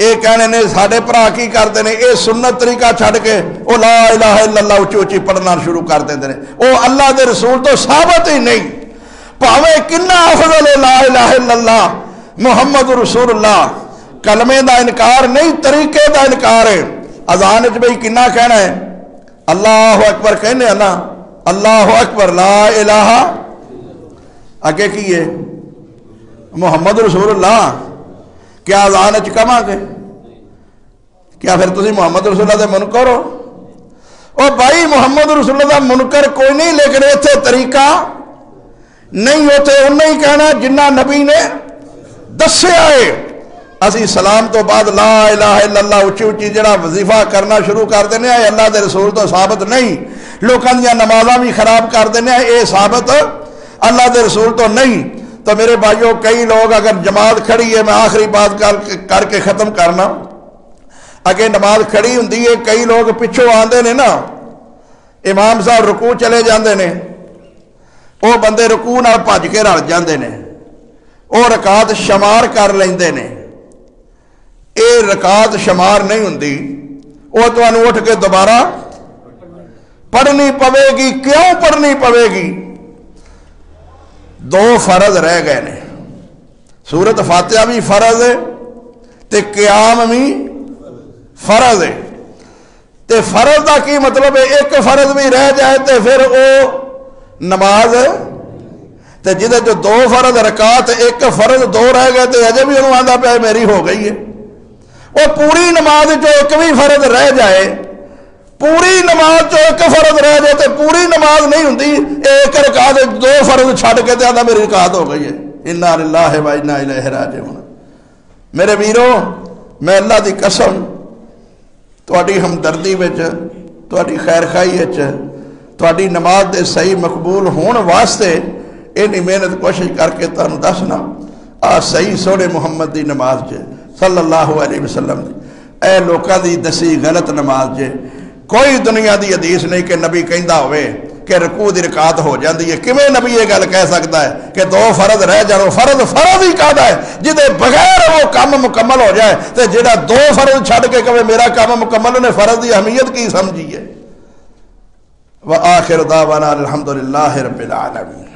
اے کہنے نے ساڈے بھرا کی کرتے ہیں، اے سنت طریقہ چھڈ کے او لا الہ الا اللہ اچھی اچھی پڑھنا شروع کر دیندے نے، او اللہ دے رسول تو ثابت ہی نہیں۔ بھاویں کنا افضل لا الہ الا اللہ، محمد رسول اللہ، کلمے دا انکار نہیں، طریقے دا انکار ہے۔ اذان وچ بھئی کنا کہنا ہے؟ اللہ اکبر کہنے ہیں نا، اللہ اکبر لا الہ، اگے کی ہے محمد رسول اللہ۔ کیا اذان وچ کما گے؟ کیا پھر تسی محمد رسول اللہ دے منکر ہو؟ او بھائی محمد رسول اللہ دا منکر کوئی نہیں، لیکن ایتھے طریقہ نہیں ہوتے انہیں ہی کہنا جنہ نبی نے دسیا ہے۔ اسی سلام تو بعد لا الہ الا اللہ اچھی اچھی جڑا وظیفہ کرنا شروع کر دینے ہیں، اللہ دے رسول تو ثابت نہیں۔ لوکاں دیاں نمازاں بھی خراب کر دینے ہیں، اے ثابت اللہ دے رسول تو نہیں۔ تو میرے بھائیوں، کئی لوگ اگر جماعت کھڑی ہے، میں آخری بات کر کے ختم کرنا، اگے نماز کھڑی ہوندی ہے، کئی لوگ پچھوں آندے نے نا، امام صاحب رکوع چلے جاندے نے، وہ بندے رکوع نال بھج کے رل جاندے نے، وہ رکعت شمار کر لیندے نے۔ اے رکعت شمار نہیں ہوندی، وہ تانوں اٹھ کے دوبارہ پڑھنی پوے گی۔ کیوں پڑھنی پوے گی؟ دو فرض رہ گئے نے، سورت فاتحہ بھی فرض ہے تے قیام بھی فرض ہے۔ تے فرض دا کی مطلب ہے؟ ایک فرض بھی رہ جائے تے پھر او نماز، تے جدے جو دو فرض رکعت، ایک فرض دو رہ گئے تے اجے بھی انہوں آندہ پہ میری ہو گئی ہے۔ وہ پوری نماز جو ایک بھی فرض رہ جائے، پوری نماز جو ایک فرض رہ جائے تے پوری نماز نہیں ہوندی، ایک رکعت دو فرض چھڑ کے تے آندہ میری رکعت ہو گئی ہے۔ انا للہ و انا الیہ راجعون۔ میرے ویرو، میں اللہ دی قسم تواڈی ہمدردی وچ، تواڈی خیر خائی وچ، تواڈی نماز دے صحیح مقبول ہون واسطے اینی محنت کوشش کر کے تانوں دسنا، آ صحیح سونے محمد دی نماز جے صلی اللہ علیہ وسلم دی، اے لوکاں دی دسی غلط نماز جے۔ کوئی دنیا دی حدیث نہیں کہ نبی کہندا ہوئے کہ رکوع دی رکعت ہو جاندی ہے۔ کیویں نبی یہ گل کہہ سکتا ہے کہ دو فرض رہ جانو؟ فرض ہی کہدا ہے جدے بغیر وہ کام مکمل ہو جائے، تے جڑا دو فرض چھڑ کے کہے میرا کام مکمل، نے فرض دی اہمیت کی سمجھی ہے۔ وآخر دعوانا الحمدللہ رب العالمین۔